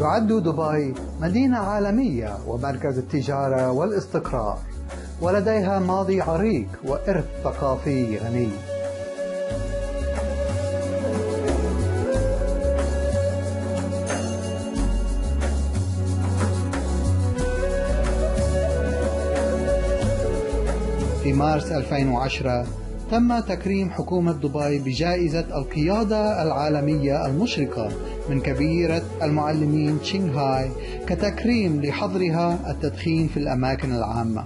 تعد دبي مدينة عالمية ومركز التجارة والاستقرار، ولديها ماضي عريق وإرث ثقافي غني. في مارس 2010 تم تكريم حكومة دبي بجائزة القيادة العالمية المشرقة من كبيرة المعلمين تشينغهاي كتكريم لحظرها التدخين في الأماكن العامة.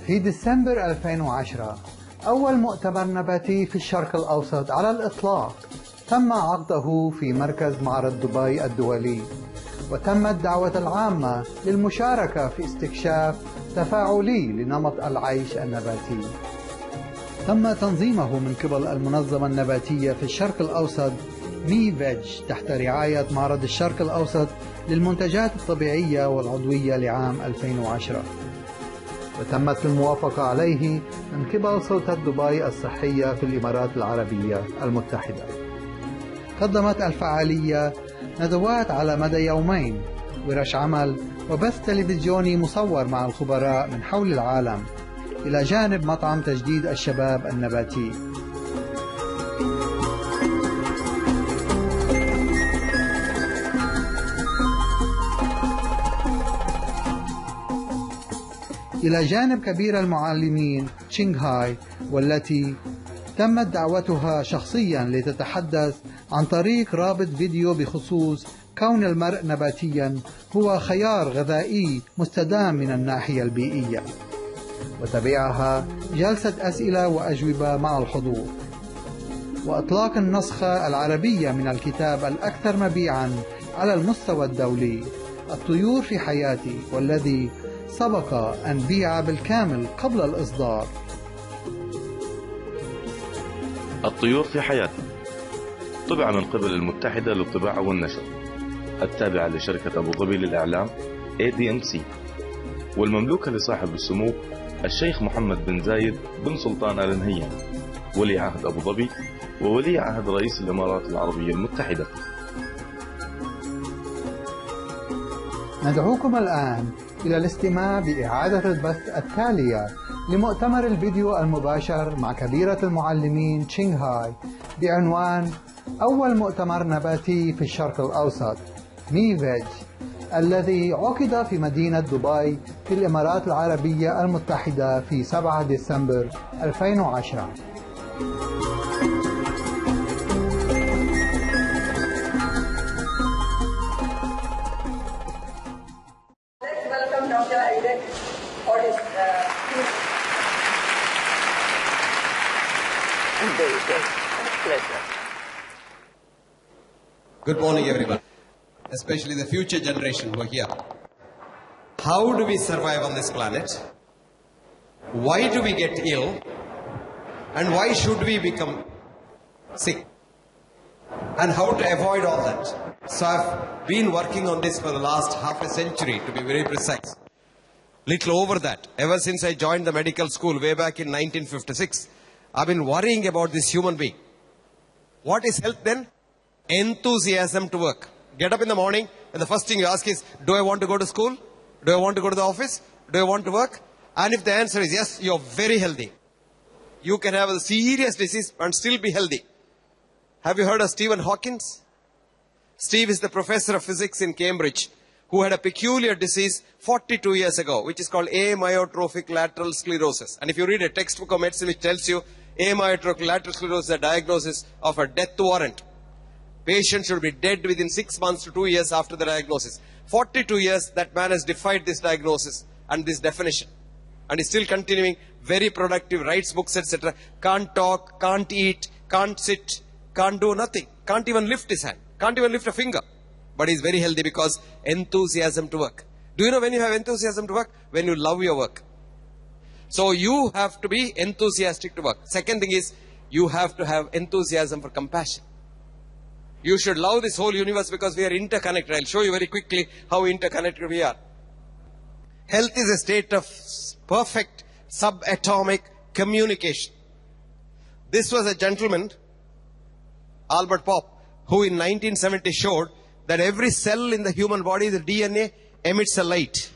في ديسمبر 2010 أول مؤتمر نباتي في الشرق الأوسط على الإطلاق تم عقده في مركز معرض دبي الدولي، وتمت دعوة العامة للمشاركة في استكشاف تفاعلي لنمط العيش النباتي. تم تنظيمه من قبل المنظمة النباتية في الشرق الأوسط مي-فيج تحت رعاية معرض الشرق الأوسط للمنتجات الطبيعية والعضوية لعام 2010، وتمت الموافقة عليه من قبل سلطة دبي الصحية في الإمارات العربية المتحدة. قدمت الفعالية ندوات على مدى يومين، ورش عمل، وبث تلفزيوني مصور مع الخبراء من حول العالم، إلى جانب مطعم تجديد الشباب النباتي. إلى جانب كبير المعلمين تشينغهاي، والتي تمت دعوتها شخصيا لتتحدث عن طريق رابط فيديو بخصوص كون المرء نباتيا هو خيار غذائي مستدام من الناحية البيئية. وتبعها جلسة أسئلة وأجوبة مع الحضور، وإطلاق النسخة العربية من الكتاب الأكثر مبيعا على المستوى الدولي الطيور في حياتي، والذي سبق أن بيع بالكامل قبل الإصدار. الطيور في حياتي طبع من قبل المتحدة للطباعة والنشر التابعة لشركة أبو ظبي للإعلام Vnmese، والمملوكة لصاحب السمو الشيخ محمد بن زايد بن سلطان آل نهيان ولي عهد أبو ظبي وولي عهد رئيس الإمارات العربية المتحدة. ندعوكم الآن إلى الاستماع بإعادة البث التالية لمؤتمر الفيديو المباشر مع كبيرة المعلمين تشينغهاي بعنوان أول مؤتمر نباتي في الشرق الأوسط مي-فيج، الذي عقد في مدينة دبي في الإمارات العربية المتحدة في 7 ديسمبر 2010. Good morning, everyone, especially the future generation who are here. How do we survive on this planet? Why do we get ill? And why should we become sick? And how to avoid all that? So I've been working on this for the last half a century, to be very precise. Little over that. Ever since I joined the medical school way back in 1956, I've been worrying about this human being. What is health then? Enthusiasm to work. Get up in the morning and the first thing you ask is, do I want to go to school? Do I want to go to the office? Do I want to work? And if the answer is yes, you're very healthy. You can have a serious disease and still be healthy. Have you heard of Stephen Hawking? Steve is the professor of physics in Cambridge who had a peculiar disease 42 years ago, which is called amyotrophic lateral sclerosis. And if you read a textbook of medicine which tells you amyotrophic lateral sclerosis is a diagnosis of a death warrant. Patient should be dead within 6 months to 2 years after the diagnosis. 42 years that man has defied this diagnosis and this definition. And is still continuing, very productive, writes books, etc. Can't talk, can't eat, can't sit, can't do nothing. Can't even lift his hand, can't even lift a finger. But he's very healthy because enthusiasm to work. Do you know when you have enthusiasm to work? When you love your work. So you have to be enthusiastic to work. Second thing is, you have to have enthusiasm for compassion. You should love this whole universe because we are interconnected. I'll show you very quickly how interconnected we are. Health is a state of perfect subatomic communication. This was a gentleman, Albert Popp, who in 1970 showed that every cell in the human body, the DNA, emits a light.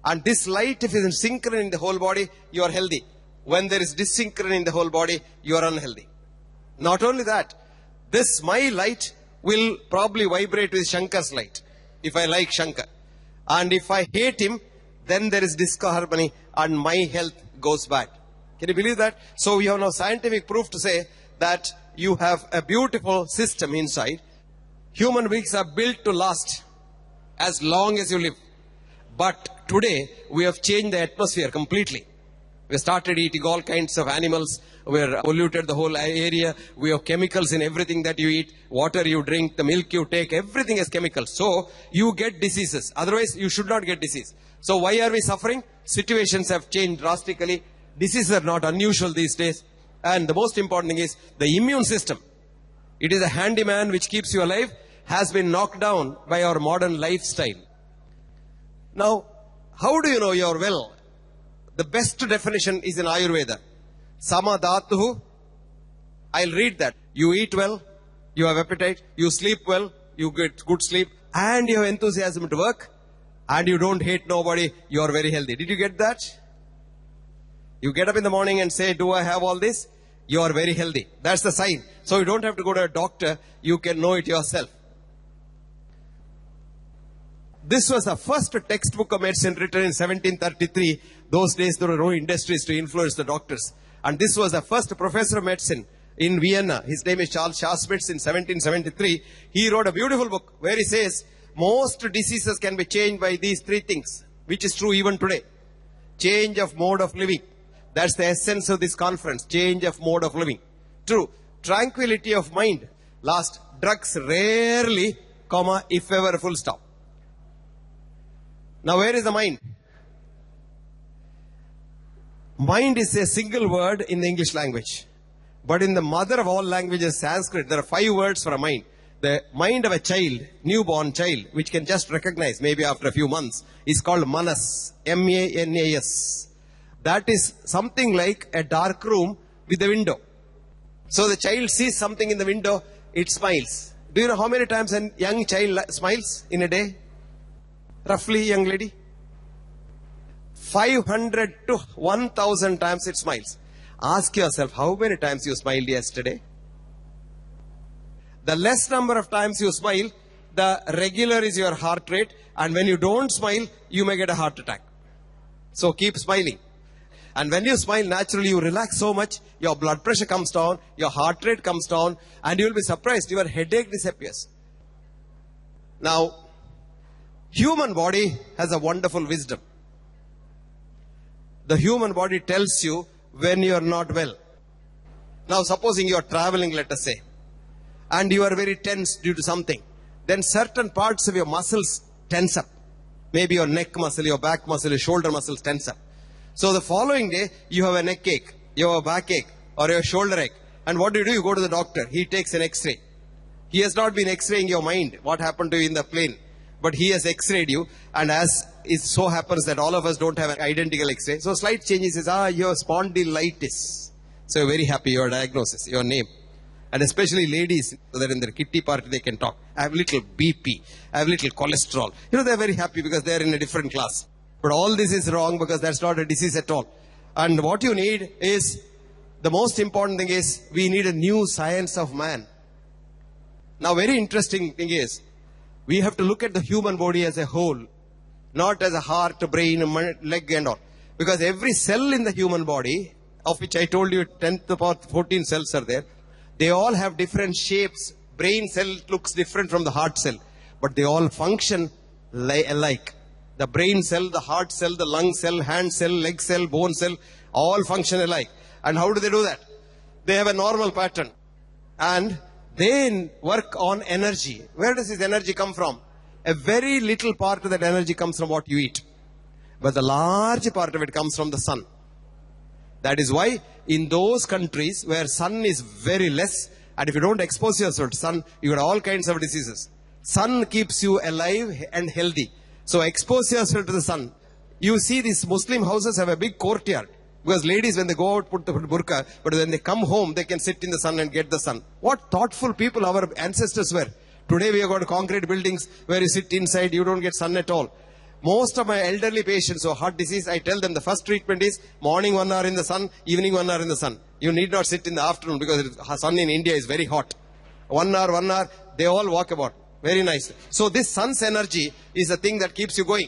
And this light, if it is synchronous in the whole body, you are healthy. When there is dysynchronous in the whole body, you are unhealthy. Not only that, this my light will probably vibrate with Shankar's light, if I like Shankar. And if I hate him, then there is disharmony and my health goes bad. Can you believe that? So we have now scientific proof to say that you have a beautiful system inside. Human beings are built to last as long as you live. But today, we have changed the atmosphere completely. We started eating all kinds of animals. We have polluted the whole area. We have chemicals in everything that you eat. Water you drink, the milk you take, everything has chemicals. So, you get diseases. Otherwise, you should not get disease. So, why are we suffering? Situations have changed drastically. Diseases are not unusual these days. And the most important thing is the immune system. It is a handyman which keeps you alive, has been knocked down by our modern lifestyle. Now, how do you know you are well? The best definition is in Ayurveda. Sama dhatuhu. I'll read that. You eat well, you have appetite, you sleep well, you get good sleep, and you have enthusiasm to work, and you don't hate nobody, you are very healthy. Did you get that? You get up in the morning and say, do I have all this? You are very healthy. That's the sign. So you don't have to go to a doctor, you can know it yourself. This was the first textbook of medicine written in 1733. Those days there were no industries to influence the doctors. And this was the first professor of medicine in Vienna. His name is Charles Schmitz in 1773. He wrote a beautiful book where he says, most diseases can be changed by these three things, which is true even today. Change of mode of living. That's the essence of this conference. Change of mode of living. True. Tranquility of mind. Last, drugs rarely, comma, if ever, full stop. Now, where is the mind? Mind is a single word in the English language. But in the mother of all languages, Sanskrit, there are 5 words for a mind. The mind of a child, newborn child, which can just recognize maybe after a few months, is called manas. M-A-N-A-S. That is something like a dark room with a window. So the child sees something in the window, it smiles. Do you know how many times a young child smiles in a day? Roughly, young lady? 500 to 1000 times it smiles. Ask yourself, how many times you smiled yesterday? The less number of times you smile, the regular is your heart rate. And when you don't smile, you may get a heart attack. So keep smiling. And when you smile, naturally you relax so much, your blood pressure comes down, your heart rate comes down, and you will be surprised, your headache disappears. Now, human body has a wonderful wisdom. The human body tells you when you are not well. Now, supposing you are traveling, let us say, and you are very tense due to something, then certain parts of your muscles tense up. Maybe your neck muscle, your back muscle, your shoulder muscles tense up. So the following day, you have a neck ache, you have a back ache, or your shoulder ache. And what do? You go to the doctor. He takes an X-ray. He has not been X-raying your mind, what happened to you in the plane. But he has X-rayed you, and as it so happens that all of us don't have an identical X-ray, so slight changes says, you have spondylitis. So you're very happy, your diagnosis, your name. And especially ladies, so that in their kitty party they can talk. I have little BP, I have little cholesterol. You know, they're very happy because they're in a different class. But all this is wrong because that's not a disease at all. And what you need is, the most important thing is, we need a new science of man. Now, very interesting thing is, we have to look at the human body as a whole, not as a heart, a brain, a leg and all. Because every cell in the human body, of which I told you 10 to the power 14 cells are there, they all have different shapes. Brain cell looks different from the heart cell, but they all function alike. The brain cell, the heart cell, the lung cell, hand cell, leg cell, bone cell, all function alike. And how do they do that? They have a normal pattern. And they work on energy. Where does this energy come from? A very little part of that energy comes from what you eat. But the large part of it comes from the sun. That is why in those countries where sun is very less, and if you don't expose yourself to sun, you get all kinds of diseases. Sun keeps you alive and healthy. So expose yourself to the sun. You see these Muslim houses have a big courtyard. Because ladies, when they go out, put the burqa, but when they come home, they can sit in the sun and get the sun. What thoughtful people our ancestors were. Today we have got concrete buildings where you sit inside, you don't get sun at all. Most of my elderly patients who have heart disease, I tell them the first treatment is morning 1 hour in the sun, evening 1 hour in the sun. You need not sit in the afternoon because the sun in India is very hot. 1 hour, they all walk about. Very nice. So this sun's energy is the thing that keeps you going.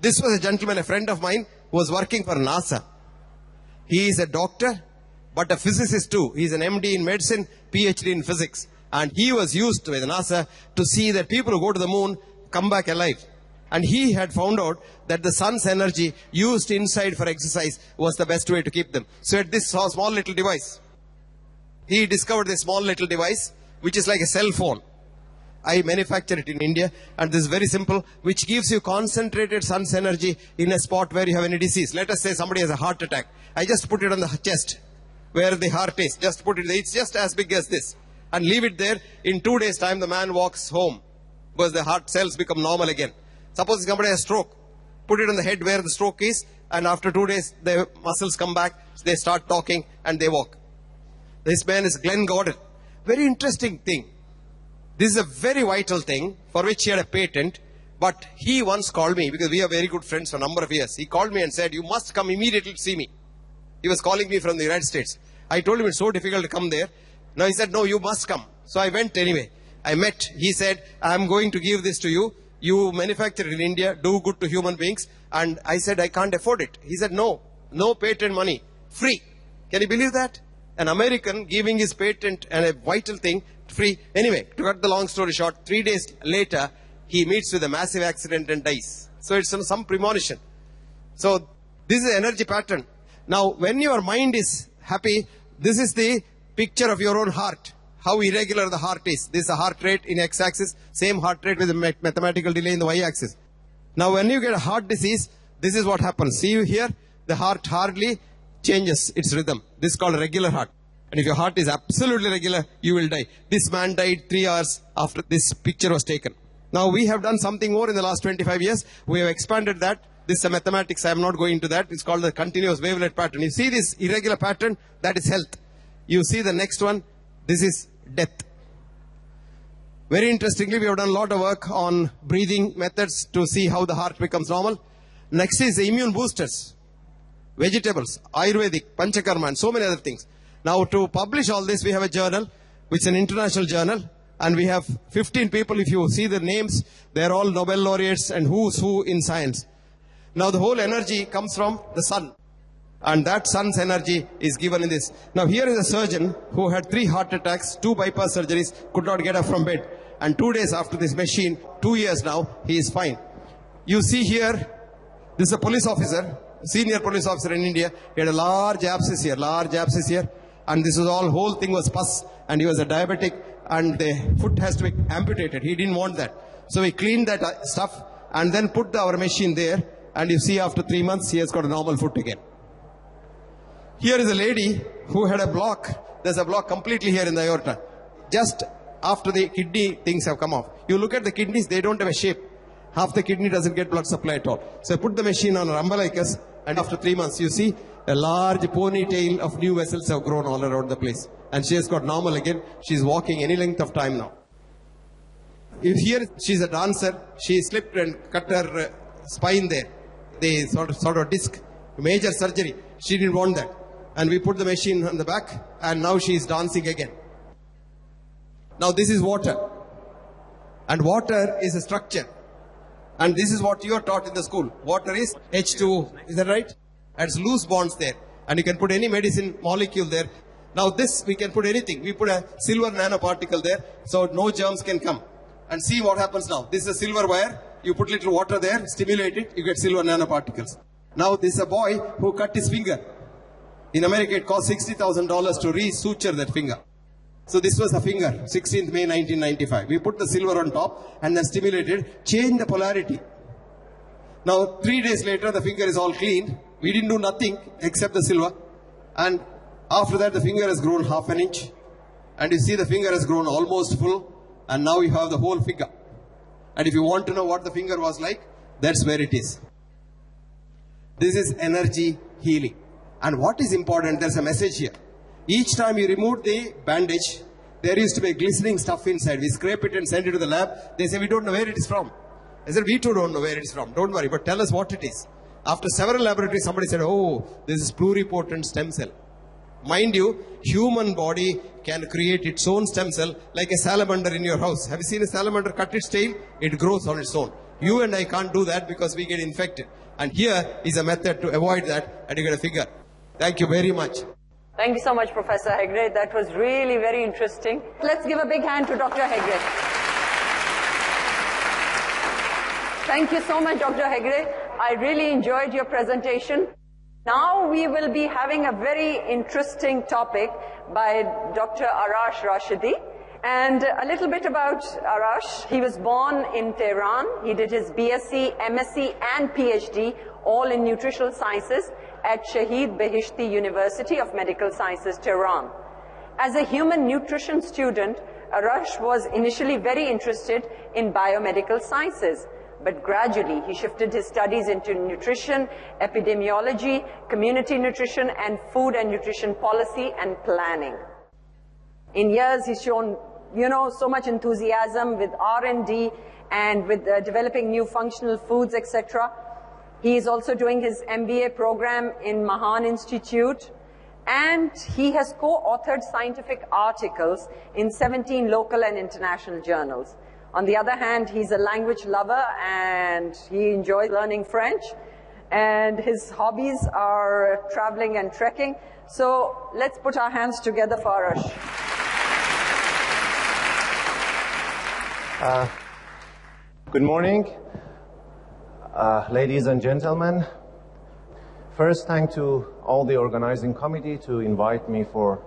This was a gentleman, a friend of mine, who was working for NASA. He is a doctor, but a physicist too. He is an MD in medicine, PhD in physics. And he was used with NASA to see that people who go to the moon come back alive. And he had found out that the sun's energy used inside for exercise was the best way to keep them. So at this small little device, he discovered this small little device, which is like a cell phone. I manufacture it in India, and this is very simple, which gives you concentrated sun's energy in a spot where you have any disease. Let us say somebody has a heart attack. I just put it on the chest, where the heart is. Just put it there. It's just as big as this. And leave it there. In 2 days' time, the man walks home, because the heart cells become normal again. Suppose somebody has a stroke. Put it on the head where the stroke is, and after 2 days, the muscles come back, they start talking, and they walk. This man is Glenn Gordon. Very interesting thing. This is a very vital thing for which he had a patent, but he once called me, because we are very good friends for a number of years. He called me and said, you must come immediately to see me. He was calling me from the United States. I told him it's so difficult to come there. Now he said, no, you must come. So I went anyway. I met. He said, I'm going to give this to you. You manufacture it in India, do good to human beings. And I said, I can't afford it. He said, no patent money, free. Can you believe that? An American giving his patent and a vital thing free. Anyway, to cut the long story short, 3 days later, he meets with a massive accident and dies. So it's some premonition. So this is the energy pattern. Now, when your mind is happy, this is the picture of your own heart. How irregular the heart is. This is a heart rate in x-axis, same heart rate with a mathematical delay in the y-axis. Now when you get a heart disease, this is what happens. See you here, the heart hardly changes its rhythm. This is called a regular heart. And if your heart is absolutely regular, you will die. This man died 3 hours after this picture was taken. Now we have done something more in the last 25 years. We have expanded that. This is a mathematics, I am not going into that. It's called the continuous wavelet pattern. You see this irregular pattern, that is health. You see the next one, this is death. Very interestingly, we have done a lot of work on breathing methods to see how the heart becomes normal. Next is the immune boosters, vegetables, Ayurvedic, Panchakarma, and so many other things. Now to publish all this, we have a journal, which is an international journal, and we have 15 people. If you see the names, they are all Nobel laureates and who's who in science. Now the whole energy comes from the sun. And that sun's energy is given in this. Now here is a surgeon who had 3 heart attacks, 2 bypass surgeries, could not get up from bed. And 2 days after this machine, 2 years now, he is fine. You see here, this is a police officer, senior police officer in India. He had a large abscess here. And this was all, whole thing was pus. And he was a diabetic and the foot has to be amputated. He didn't want that. So we cleaned that stuff and then put our machine there. And you see after 3 months, he has got a normal foot again. Here is a lady who had a block. There's a block completely here in the aorta. Just after the kidney things have come off. You look at the kidneys, they don't have a shape. Half the kidney doesn't get blood supply at all. So I put the machine on her umbilicus, and after 3 months, you see a large ponytail of new vessels have grown all around the place. And she has got normal again. She's walking any length of time now. If here she's a dancer, she slipped and cut her spine there. They sort of disc, major surgery. She didn't want that. And we put the machine on the back, and now she is dancing again. Now this is water. And water is a structure. And this is what you are taught in the school. Water is H2O. Is that right? And it's loose bonds there. And you can put any medicine molecule there. Now this, we can put anything. We put a silver nanoparticle there, so no germs can come. And see what happens now. This is a silver wire. You put little water there, stimulate it, you get silver nanoparticles. Now this is a boy who cut his finger. In America, it cost $60,000 to re-suture that finger. So this was a finger, 16th May 1995. We put the silver on top and then stimulated, changed the polarity. Now 3 days later, the finger is all clean. We didn't do nothing except the silver. And after that, the finger has grown half an inch. And you see the finger has grown almost full. And now you have the whole finger. And if you want to know what the finger was like, that's where it is. This is energy healing. And what is important, there's a message here. Each time you remove the bandage, there used to be glistening stuff inside. We scrape it and send it to the lab. They say, we don't know where it is from. I said, we too don't know where it is from. Don't worry, but tell us what it is. After several laboratories, somebody said, oh, this is pluripotent stem cell. Mind you, human body can create its own stem cell like a salamander in your house. Have you seen a salamander cut its tail? It grows on its own. You and I can't do that because we get infected. And here is a method to avoid that, and you get a figure. Thank you very much. Thank you so much, Professor Hegde. That was really very interesting. Let's give a big hand to Dr. Hegde. Thank you so much, Dr. Hegde. I really enjoyed your presentation. Now we will be having a very interesting topic by Dr. Arash Rashidi. And a little bit about Arash. He was born in Tehran. He did his BSc, MSc and PhD, all in nutritional sciences at Shahid Behishti University of Medical Sciences, Tehran. As a human nutrition student, Arash was initially very interested in biomedical sciences. But gradually, he shifted his studies into nutrition, epidemiology, community nutrition, and food and nutrition policy and planning. In years, he's shown, so much enthusiasm with R&D and with developing new functional foods, etc. He is also doing his MBA program in Mahan Institute, and he has co-authored scientific articles in 17 local and international journals. On the other hand, he's a language lover and he enjoys learning French, and his hobbies are traveling and trekking. So let's put our hands together for Arash. Good morning, ladies and gentlemen. First, thank to all the organizing committee to invite me for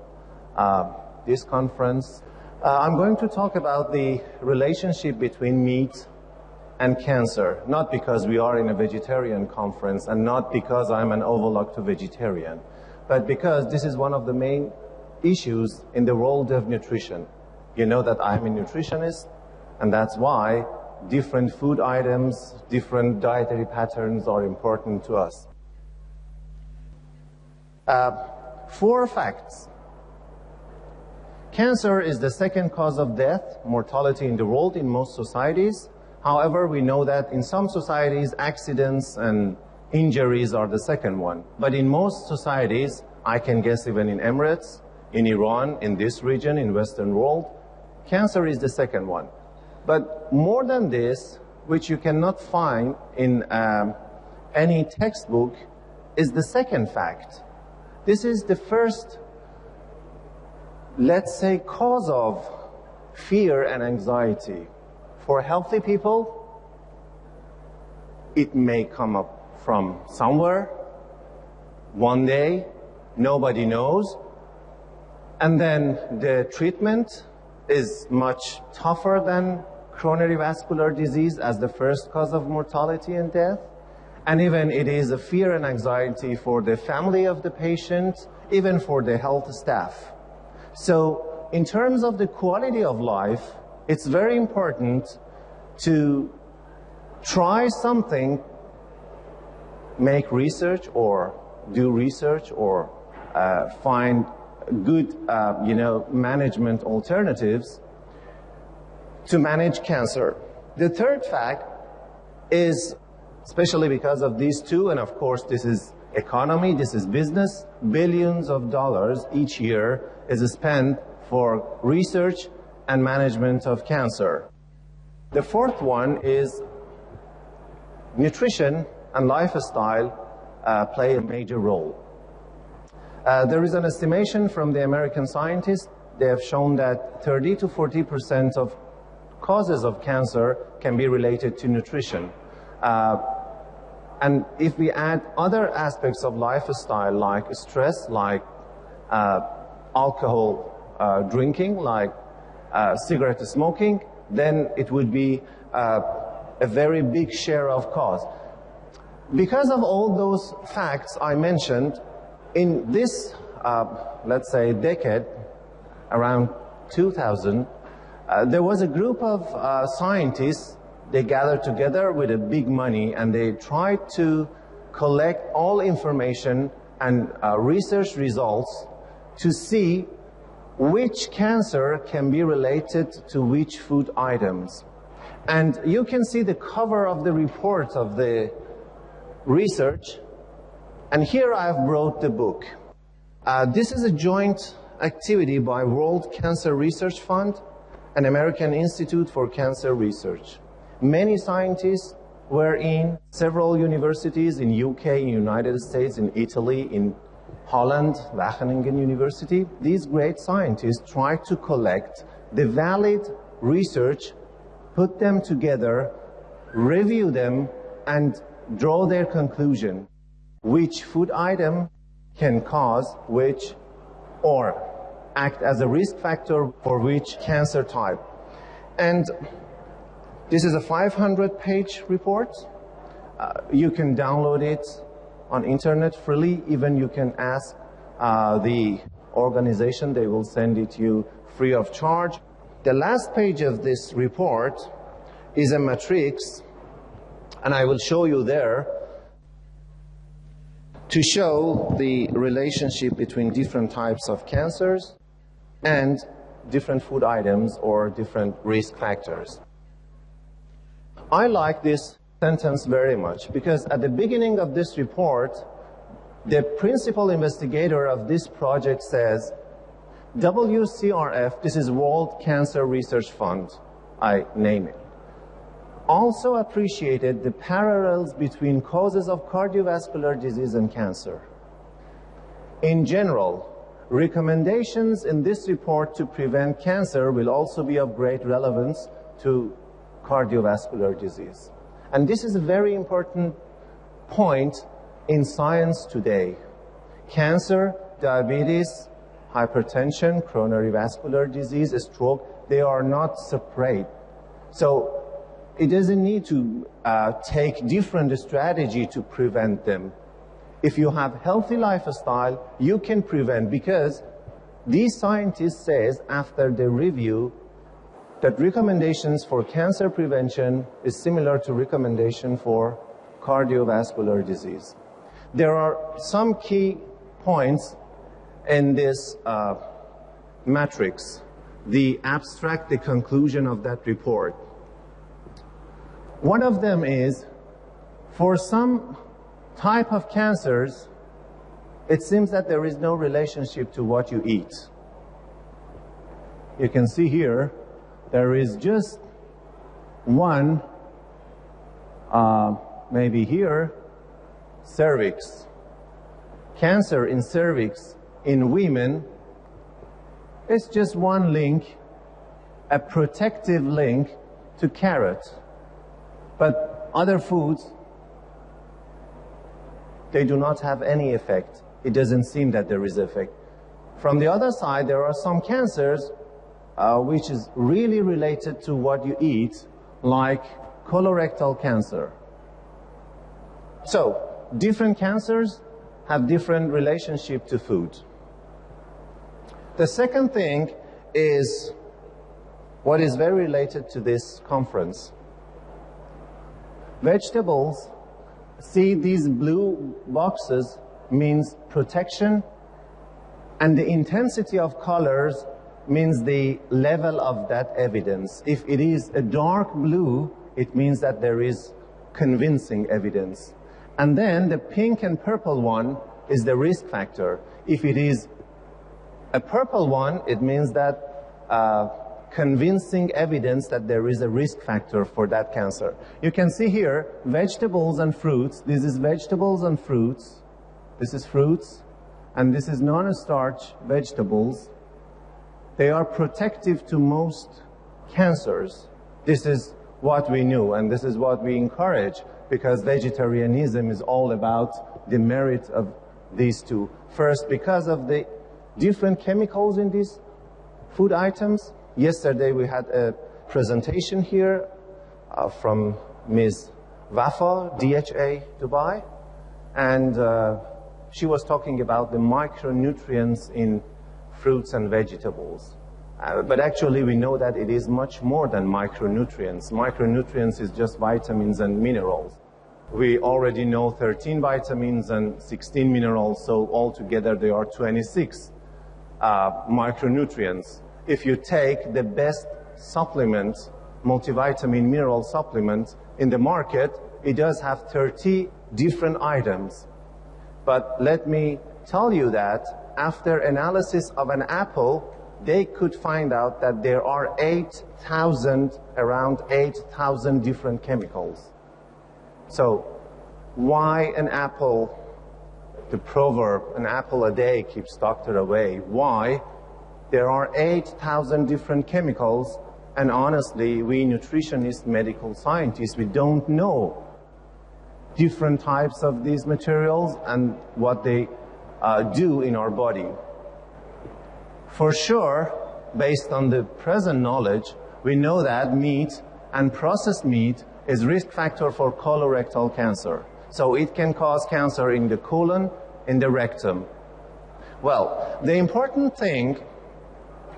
this conference. I'm going to talk about the relationship between meat and cancer, not because we are in a vegetarian conference and not because I'm an ovo-lacto vegetarian, but because this is one of the main issues in the world of nutrition. You know that I'm a nutritionist, and that's why different food items, different dietary patterns are important to us. 4 facts. Cancer is the second cause of death, mortality in the world in most societies. However, we know that in some societies, accidents and injuries are the second one. But in most societies, I can guess even in Emirates, in Iran, in this region, in Western world, cancer is the second one. But more than this, which you cannot find in any textbook, is the second fact. This is the first, let's say, cause of fear and anxiety. For healthy people, it may come up from somewhere, one day, nobody knows, and then the treatment is much tougher than coronary vascular disease as the first cause of mortality and death. And even it is a fear and anxiety for the family of the patient, even for the health staff. So in terms of the quality of life, it's very important to try something, make research or do research or find good management alternatives to manage cancer. The third fact is, especially because of these two, and of course this is economy, this is business, billions of dollars each year is spent for research and management of cancer. The fourth one is nutrition and lifestyle play a major role. There is an estimation from the American scientists. They have shown that 30 to 40% of causes of cancer can be related to nutrition. And if we add other aspects of lifestyle like stress, like alcohol drinking, like cigarette smoking, then it would be a very big share of cause. Because of all those facts I mentioned, in this, let's say, decade, around 2000, there was a group of scientists. They gathered together with a big money and they tried to collect all information and research results to see which cancer can be related to which food items. And you can see the cover of the report of the research. And here I have brought the book. This is a joint activity by World Cancer Research Fund and American Institute for Cancer Research. Many scientists were in several universities in UK, in United States, in Italy, in Holland, Wageningen University. These great scientists tried to collect the valid research, put them together, review them, and draw their conclusion. Which food item can cause which or act as a risk factor for which cancer type. And this is a 500-page report. You can download it on internet freely. Even you can ask the organization, they will send it to you free of charge. The last page of this report is a matrix, and I will show you there, to show the relationship between different types of cancers and different food items or different risk factors. I like this sentence very much because at the beginning of this report, the principal investigator of this project says, WCRF, this is World Cancer Research Fund, I name it, also appreciated the parallels between causes of cardiovascular disease and cancer. In general, recommendations in this report to prevent cancer will also be of great relevance to cardiovascular disease. And this is a very important point in science today. Cancer, diabetes, hypertension, coronary vascular disease, stroke, they are not separate. So it doesn't need to take different strategy to prevent them. If you have healthy lifestyle, you can prevent, because these scientists says after the review that recommendations for cancer prevention is similar to recommendation for cardiovascular disease. There are some key points in this matrix, the abstract, the conclusion of that report. One of them is, for some type of cancers, it seems that there is no relationship to what you eat. You can see here, there is just one, maybe here, cervix. Cancer in cervix in women, it's just one link, a protective link to carrot. But other foods, they do not have any effect. It doesn't seem that there is effect. From the other side, there are some cancers which is really related to what you eat, like colorectal cancer. So, different cancers have different relationship to food. The second thing is what is very related to this conference. Vegetables, see these blue boxes means protection, and the intensity of colors means the level of that evidence. If it is a dark blue, it means that there is convincing evidence. And then the pink and purple one is the risk factor. If it is a purple one, it means that convincing evidence that there is a risk factor for that cancer. You can see here, vegetables and fruits. This is vegetables and fruits. This is fruits. And this is non-starch vegetables. They are protective to most cancers. This is what we knew, and this is what we encourage, because vegetarianism is all about the merit of these two. First, because of the different chemicals in these food items. Yesterday we had a presentation here from Ms. Wafa, DHA Dubai, and she was talking about the micronutrients in fruits and vegetables. But actually we know that it is much more than micronutrients. Micronutrients is just vitamins and minerals. We already know 13 vitamins and 16 minerals, so altogether they are 26 micronutrients. If you take the best supplement, multivitamin mineral supplement in the market, it does have 30 different items. But let me tell you that after analysis of an apple, they could find out that there are around 8,000 different chemicals. So why an apple, the proverb, an apple a day keeps doctor away, why? There are 8,000 different chemicals, and honestly, we nutritionists, medical scientists, we don't know different types of these materials and what they do in our body. For sure, based on the present knowledge, we know that meat and processed meat is risk factor for colorectal cancer. So it can cause cancer in the colon, in the rectum. Well, the important thing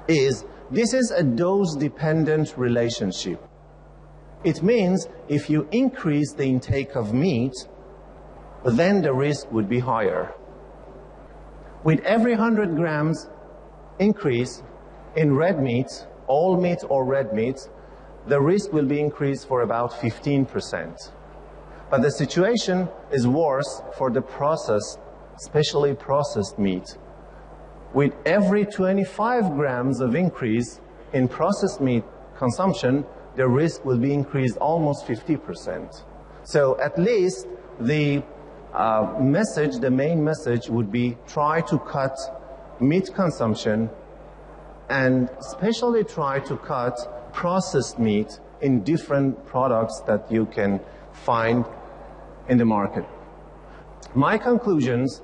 is this is a dose-dependent relationship. It means if you increase the intake of meat, then the risk would be higher. With every 100 grams increase in red meat, all meat or red meat, the risk will be increased for about 15%. But the situation is worse for the processed, especially processed meat. With every 25 grams of increase in processed meat consumption, the risk will be increased almost 50%. So at least the main message would be try to cut meat consumption and especially try to cut processed meat in different products that you can find in the market. My conclusions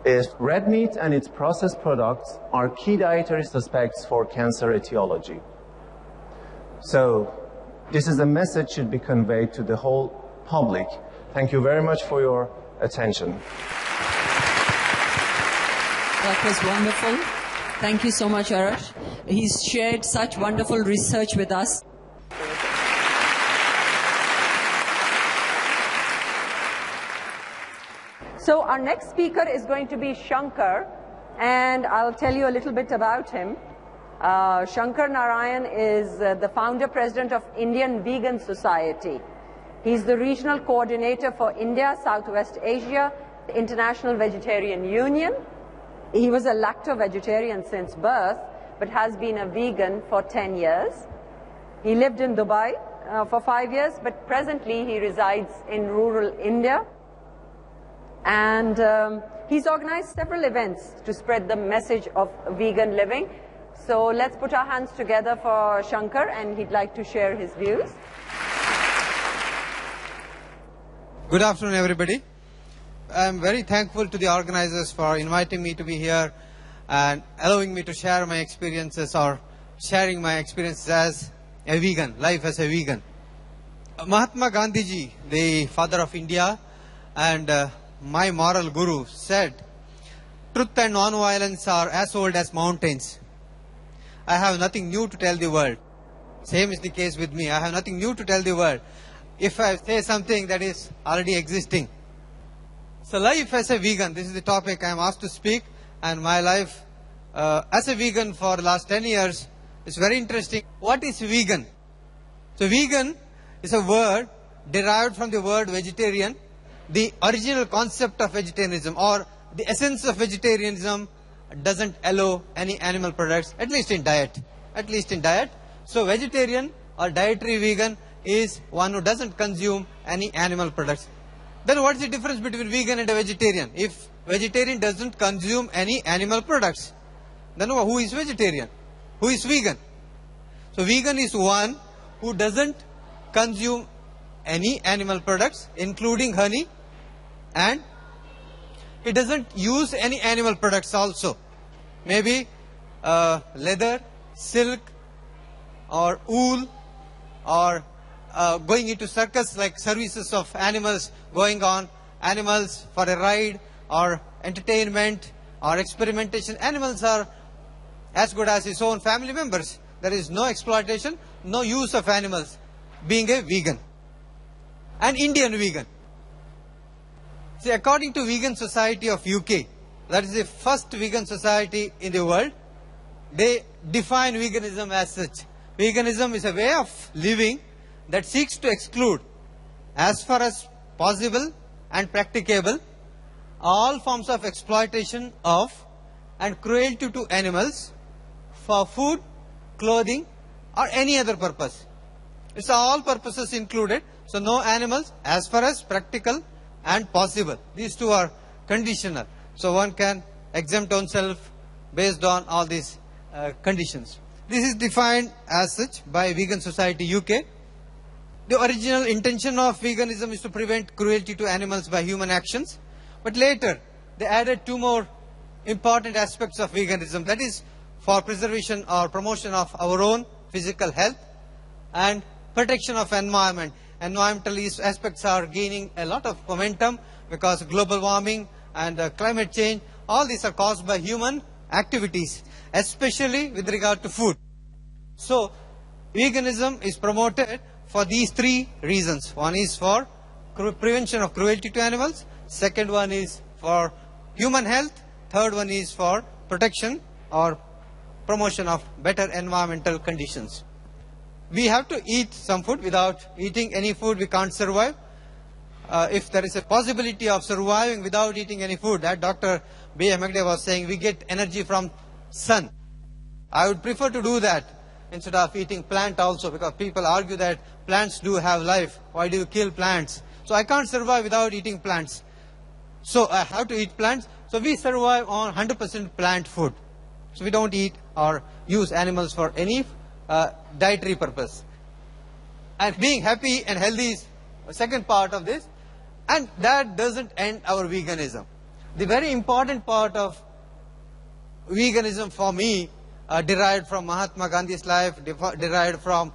is red meat and its processed products are key dietary suspects for cancer etiology. So this is a message should be conveyed to the whole public. Thank you very much for your attention. That was wonderful. Thank you so much, Arash. He's shared such wonderful research with us. So our next speaker is going to be Shankar, and I'll tell you a little bit about him. Shankar Narayan is the founder president of Indian Vegan Society. He's the regional coordinator for India, Southwest Asia, the International Vegetarian Union. He was a lacto-vegetarian since birth, but has been a vegan for 10 years. He lived in Dubai for 5 years, but presently he resides in rural India. And he's organized several events to spread the message of vegan living. So let's put our hands together for Shankar, and he'd like to share his views. Good afternoon, everybody. I'm very thankful to the organizers for inviting me to be here and allowing me to share my experiences or sharing my experiences as a vegan, life as a vegan. Mahatma Gandhi ji, the father of India and my moral guru, said, "Truth and non-violence are as old as mountains." I have nothing new to tell the world. Same is the case with me. I have nothing new to tell the world if I say something that is already existing. So life as a vegan, this is the topic I am asked to speak, and my life as a vegan for the last 10 years is very interesting. What is vegan? So vegan is a word derived from the word vegetarian. The original concept of vegetarianism or the essence of vegetarianism doesn't allow any animal products, at least in diet. At least in diet. So vegetarian or dietary vegan is one who doesn't consume any animal products. Then what's the difference between vegan and a vegetarian? If vegetarian doesn't consume any animal products, then who is vegetarian? Who is vegan? So vegan is one who doesn't consume any animal products, including honey, and he doesn't use any animal products also. Maybe leather, silk, or wool, or going into circus, like services of animals, going on animals for a ride or entertainment or experimentation. Animals are as good as his own family members. There is no exploitation, no use of animals, being a vegan. An Indian vegan. See, according to Vegan Society of UK, that is the first vegan society in the world, they define veganism as such. Veganism is a way of living that seeks to exclude, as far as possible and practicable, all forms of exploitation of and cruelty to animals for food, clothing, or any other purpose. It's all purposes included. So no animals as far as practical and possible. These two are conditional. So one can exempt oneself based on all these conditions. This is defined as such by Vegan Society UK. The original intention of veganism is to prevent cruelty to animals by human actions. But later, they added two more important aspects of veganism. That is for preservation or promotion of our own physical health and protection of environment. Environmental aspects are gaining a lot of momentum because global warming and climate change, all these are caused by human activities, especially with regard to food. So, veganism is promoted for these three reasons. One is for prevention of cruelty to animals. Second one is for human health. Third one is for protection or promotion of better environmental conditions. We have to eat some food. Without eating any food, we can't survive. If there is a possibility of surviving without eating any food, that Dr. B. Hegde was saying, we get energy from sun. I would prefer to do that instead of eating plant also, because people argue that plants do have life. Why do you kill plants? So I can't survive without eating plants. So I have to eat plants. So we survive on 100% plant food. So we don't eat or use animals for any dietary purpose. And being happy and healthy is the second part of this. And that doesn't end our veganism. The very important part of veganism for me, derived from Mahatma Gandhi's life, derived from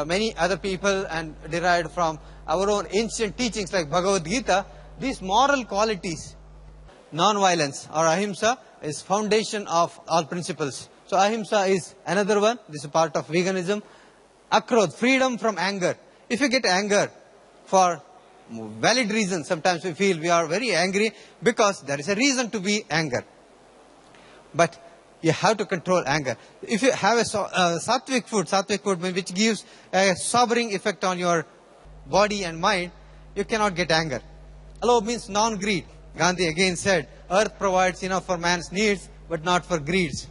many other people, and derived from our own ancient teachings like Bhagavad Gita, these moral qualities, non-violence or ahimsa, is foundation of all principles. So ahimsa is another one. This is part of veganism. Akrodh, freedom from anger. If you get anger for valid reasons, sometimes we feel we are very angry because there is a reason to be anger. But you have to control anger. If you have a sattvic food which gives a sobering effect on your body and mind, you cannot get anger. Allow means non-greed. Gandhi again said, earth provides enough for man's needs, but not for greeds.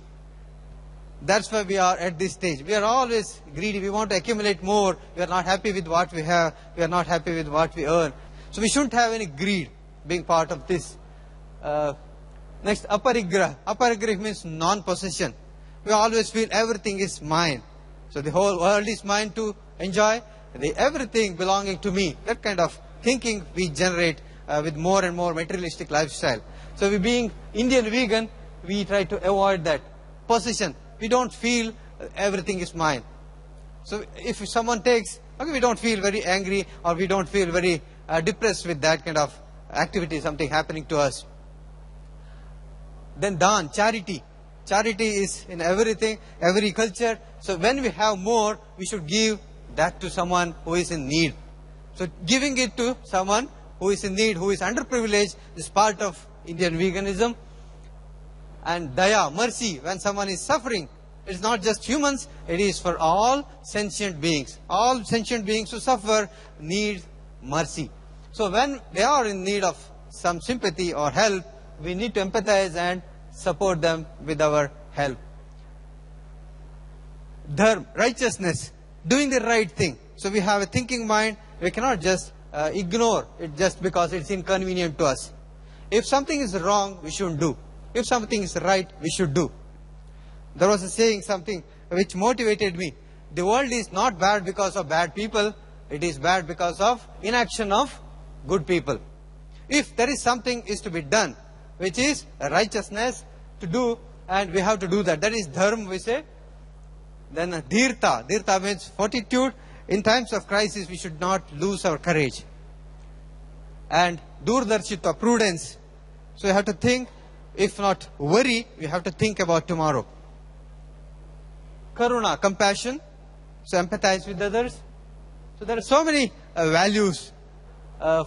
That's why we are at this stage. We are always greedy. We want to accumulate more. We are not happy with what we have. We are not happy with what we earn. So we shouldn't have any greed being part of this. Next, aparigraha. Aparigraha means non-possession. We always feel everything is mine. So the whole world is mine to enjoy. Everything belonging to me. That kind of thinking we generate with more and more materialistic lifestyle. So we being Indian vegan, we try to avoid that possession. We don't feel everything is mine. So if someone takes, okay, we don't feel very angry or we don't feel very depressed with that kind of activity, something happening to us. Then dan, charity. Charity is in everything, every culture. So when we have more, we should give that to someone who is in need. So giving it to someone who is in need, who is underprivileged, is part of Indian veganism. And daya, mercy, when someone is suffering, it's not just humans, it is for all sentient beings. All sentient beings who suffer need mercy. So when they are in need of some sympathy or help, we need to empathize and support them with our help. Dharma, righteousness, doing the right thing. So we have a thinking mind, we cannot just ignore it just because it's inconvenient to us. If something is wrong, we shouldn't do. If something is right, we should do. There was a saying, something which motivated me. The world is not bad because of bad people. It is bad because of inaction of good people. If there is something is to be done, which is righteousness to do, and we have to do that. That is dharma, we say. Then dhirta. Dhirta means fortitude. In times of crisis, we should not lose our courage. And durdarshita, prudence. So we have to think. If not worry, we have to think about tomorrow. Karuna, compassion. So empathize with others. So there are so many values.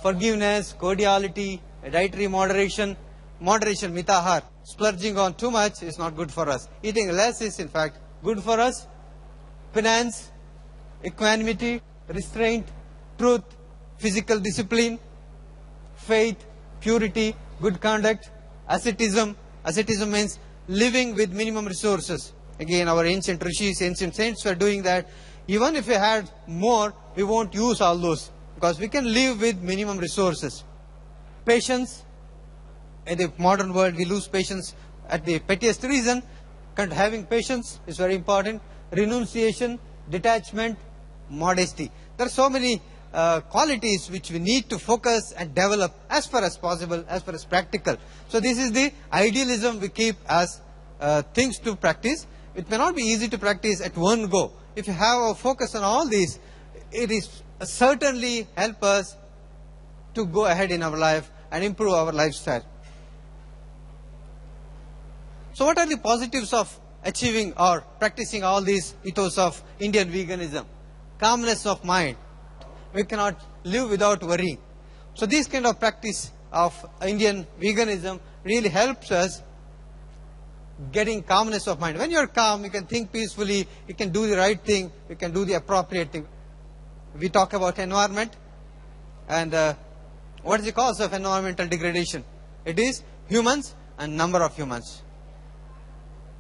Forgiveness, cordiality, dietary moderation. moderation, mitahar. Splurging on too much is not good for us. Eating less is in fact good for us. Finance, equanimity, restraint, truth, physical discipline, faith, purity, good conduct, asceticism. Asceticism means living with minimum resources. Again, our ancient rishis, ancient saints were doing that. Even if we had more, we won't use all those because we can live with minimum resources. Patience. In the modern world, we lose patience at the pettiest reason. Having patience is very important. Renunciation, detachment, modesty. There are so many qualities which we need to focus and develop as far as possible, as far as practical. So this is the idealism we keep as things to practice. It may not be easy to practice at one go. If you have a focus on all these, it is certainly help us to go ahead in our life and improve our lifestyle. So what are the positives of achieving or practicing all these ethos of Indian veganism? Calmness of mind. We cannot live without worrying. So this kind of practice of Indian veganism really helps us getting calmness of mind. When you are calm, you can think peacefully, you can do the right thing, you can do the appropriate thing. We talk about environment and what is the cause of environmental degradation? It is humans and number of humans.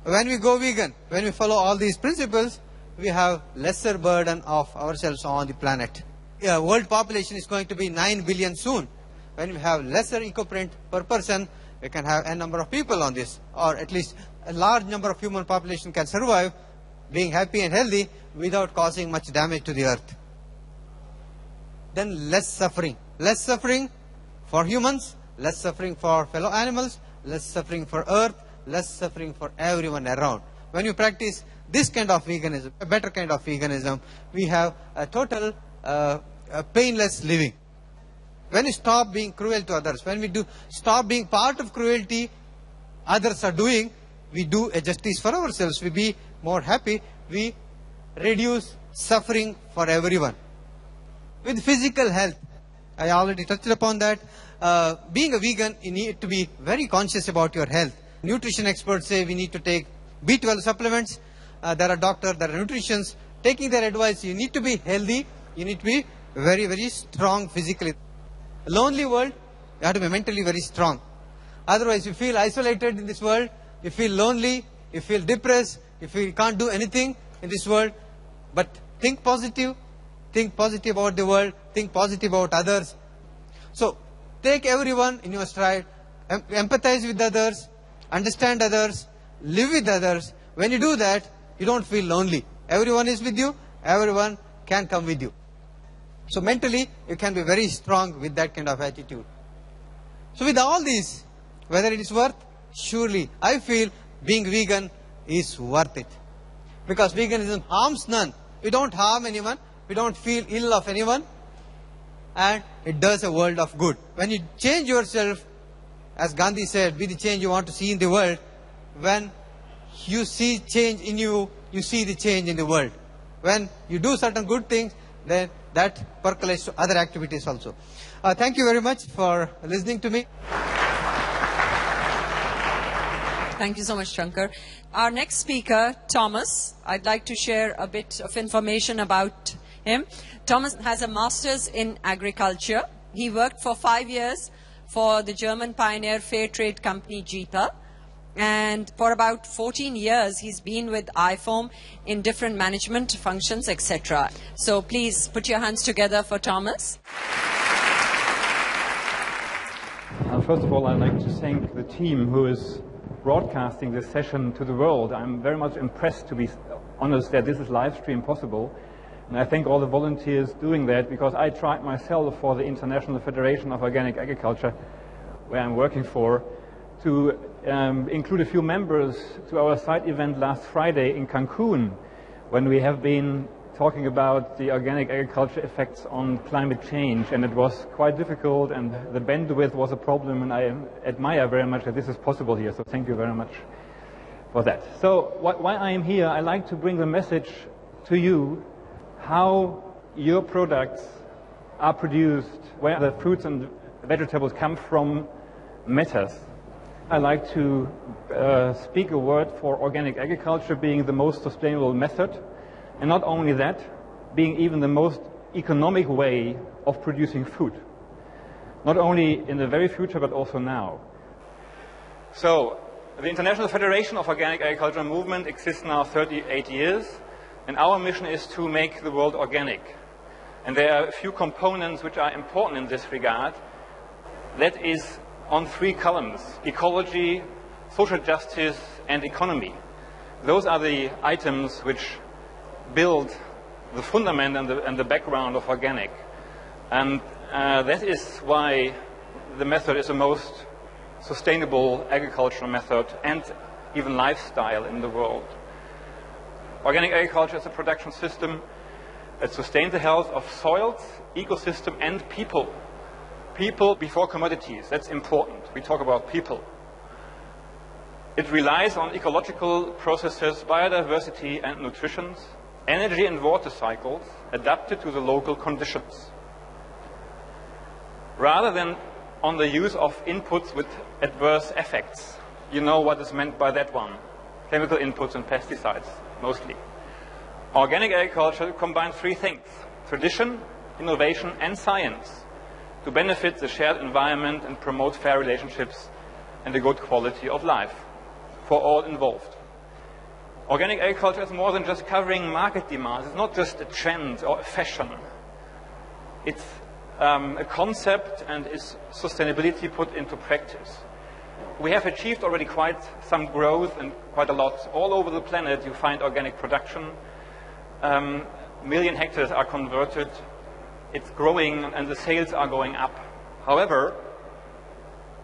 When we go vegan, when we follow all these principles, we have lesser burden of ourselves on the planet. World population is going to be 9 billion soon. When we have lesser eco-print per person, we can have a number of people on this, or at least a large number of human population can survive being happy and healthy without causing much damage to the earth. Then less suffering. Less suffering for humans, less suffering for fellow animals, less suffering for earth, less suffering for everyone around. When you practice this kind of veganism, a better kind of veganism, we have a total painless living. When we stop being cruel to others, when we stop being part of cruelty others are doing, we do a justice for ourselves. We be more happy. We reduce suffering for everyone. With physical health, I already touched upon that. Being a vegan, you need to be very conscious about your health. Nutrition experts say we need to take B12 supplements. There are doctors, there are nutritionists. Taking their advice, you need to be healthy. You need to be very, very strong physically. A lonely world, you have to be mentally very strong. Otherwise, you feel isolated in this world. You feel lonely. You feel depressed. You feel you can't do anything in this world. But think positive. Think positive about the world. Think positive about others. So, take everyone in your stride. Empathize with others. Understand others. Live with others. When you do that, you don't feel lonely. Everyone is with you. Everyone can come with you. So mentally, you can be very strong with that kind of attitude. So with all these, whether it is worth, surely I feel being vegan is worth it. Because veganism harms none. We don't harm anyone. We don't feel ill of anyone. And it does a world of good. When you change yourself, as Gandhi said, be the change you want to see in the world. When you see change in you, you see the change in the world. When you do certain good things, then that percolates to other activities also. Thank you very much for listening to me. Thank you so much, Shankar. Our next speaker, Thomas, I'd like to share a bit of information about him. Thomas has a master's in agriculture. He worked for 5 years for the German pioneer fair trade company Jita. And for about 14 years, he's been with IFOM in different management functions, etc. So please put your hands together for Thomas. First of all, I'd like to thank the team who is broadcasting this session to the world. I'm very much impressed, to be honest, that this is live stream possible. And I thank all the volunteers doing that, because I tried myself for the International Federation of Organic Agriculture, where I'm working for, to include a few members to our side event last Friday in Cancun, when we have been talking about the organic agriculture effects on climate change, and it was quite difficult, and the bandwidth was a problem, and I admire very much that this is possible here, so thank you very much for that. So why I am here, I like to bring the message to you how your products are produced, where the fruits and vegetables come from matters. I like to speak a word for organic agriculture being the most sustainable method, and not only that, being even the most economic way of producing food. Not only in the very future, but also now. So, the International Federation of Organic Agriculture Movement exists now 38 years, and our mission is to make the world organic. And there are a few components which are important in this regard. That is on 3 columns: ecology, social justice, and economy. Those are the items which build the fundament and the background of organic. And that is why the method is the most sustainable agricultural method and even lifestyle in the world. Organic agriculture is a production system that sustains the health of soils, ecosystem, and people. People before commodities, that's important. We talk about people. It relies on ecological processes, biodiversity and nutrition, energy and water cycles adapted to the local conditions, rather than on the use of inputs with adverse effects. You know what is meant by that one. Chemical inputs and pesticides, mostly. Organic agriculture combines 3 things: tradition, innovation, and science, to benefit the shared environment and promote fair relationships and a good quality of life for all involved. Organic agriculture is more than just covering market demands. It's not just a trend or a fashion. It's a concept and is sustainability put into practice. We have achieved already quite some growth and quite a lot. All over the planet you find organic production. Million hectares are converted. It's growing and the sales are going up. However,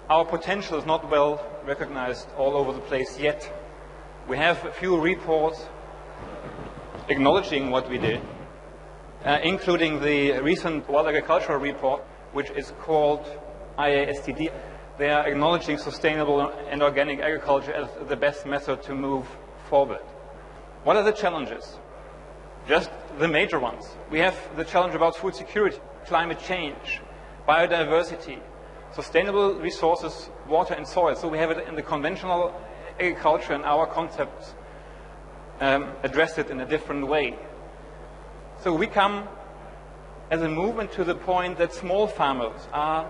our potential is not well recognized all over the place yet. We have a few reports acknowledging what we did, including the recent World Agricultural Report, which is called IASTD. They are acknowledging sustainable and organic agriculture as the best method to move forward. What are the challenges? Just the major ones. We have the challenge about food security, climate change, biodiversity, sustainable resources, water and soil. So we have it in the conventional agriculture, and our concepts address it in a different way. So we come as a movement to the point that small farmers are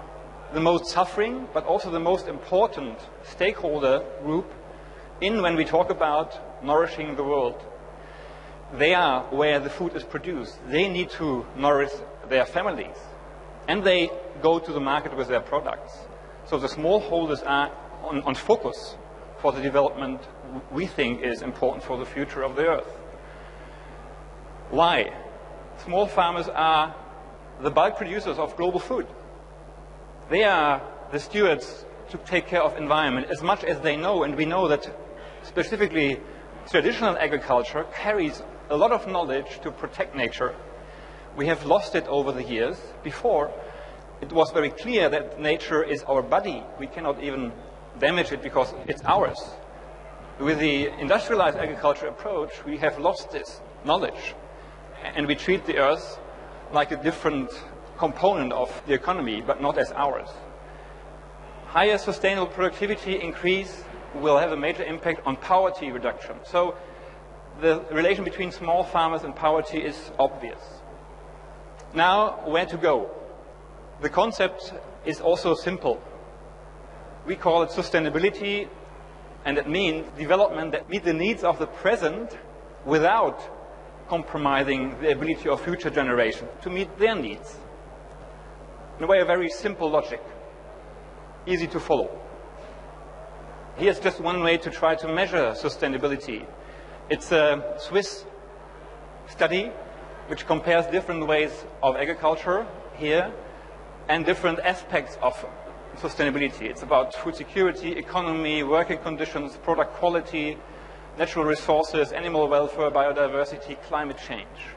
the most suffering, but also the most important stakeholder group when we talk about nourishing the world. They are where the food is produced. They need to nourish their families. And they go to the market with their products. So the smallholders are on focus for the development we think is important for the future of the earth. Why? Small farmers are the bulk producers of global food. They are the stewards to take care of environment as much as they know, and we know that specifically traditional agriculture carries a lot of knowledge to protect nature. We have lost it over the years. Before, it was very clear that nature is our buddy. We cannot even damage it because it's ours. With the industrialized agriculture approach, we have lost this knowledge, and we treat the earth like a different component of the economy, but not as ours. Higher sustainable productivity increase will have a major impact on poverty reduction. So the relation between small farmers and poverty is obvious. Now, where to go? The concept is also simple. We call it sustainability, and it means development that meets the needs of the present without compromising the ability of future generations to meet their needs. In a way, a very simple logic, easy to follow. Here's just one way to try to measure sustainability. It's a Swiss study which compares different ways of agriculture here and different aspects of sustainability. It's about food security, economy, working conditions, product quality, natural resources, animal welfare, biodiversity, climate change.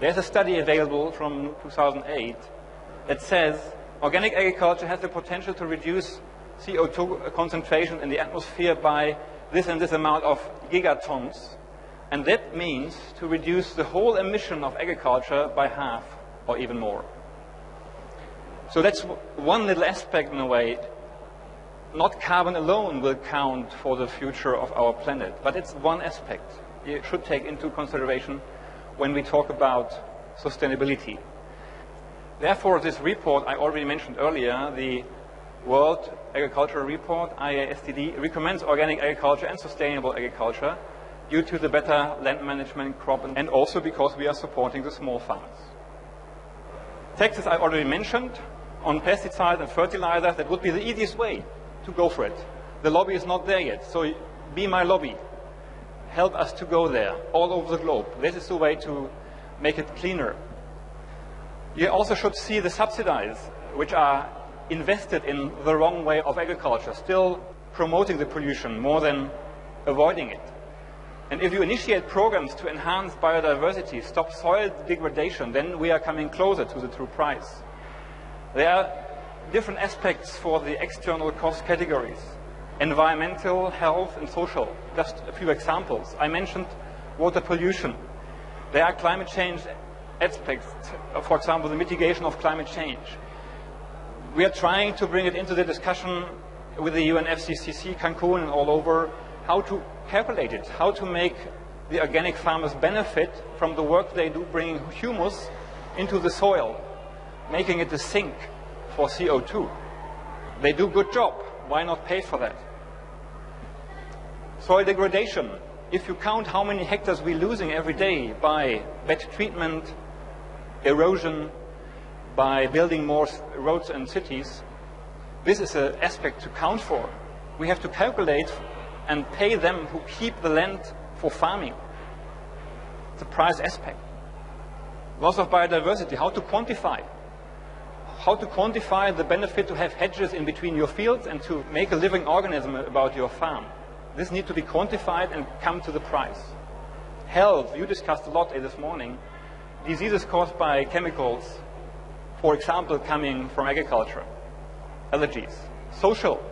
There's a study available from 2008 that says organic agriculture has the potential to reduce CO2 concentration in the atmosphere by this and this amount of gigatons. And that means to reduce the whole emission of agriculture by half or even more. So that's one little aspect in a way. not carbon alone will count for the future of our planet, but it's one aspect you should take into consideration when we talk about sustainability. Therefore, this report I already mentioned earlier, the World Agricultural Report, IASTD, recommends organic agriculture and sustainable agriculture due to the better land management, crop, and also because we are supporting the small farmers. Taxes I already mentioned on pesticides and fertilizers, that would be the easiest way to go for it. The lobby is not there yet, so be my lobby. Help us to go there all over the globe. This is the way to make it cleaner. You also should see the subsidies, which are invested in the wrong way of agriculture, still promoting the pollution more than avoiding it. And if you initiate programs to enhance biodiversity, stop soil degradation, then we are coming closer to the true price. There are different aspects for the external cost categories: environmental, health, and social. Just a few examples. I mentioned water pollution. There are climate change aspects, for example, the mitigation of climate change. We are trying to bring it into the discussion with the UNFCCC, Cancun, and all over, how to calculate it, how to make the organic farmers benefit from the work they do, bringing humus into the soil, making it a sink for CO2. They do a good job. Why not pay for that? Soil degradation. If you count how many hectares we're losing every day by bad treatment, erosion, by building more roads and cities, this is an aspect to count for. We have to calculate and pay them who keep the land for farming. It's a price aspect. Loss of biodiversity, how to quantify. How to quantify the benefit to have hedges in between your fields and to make a living organism about your farm. This needs to be quantified and come to the price. Health, you discussed a lot this morning. Diseases caused by chemicals, for example, coming from agriculture. Allergies. Social,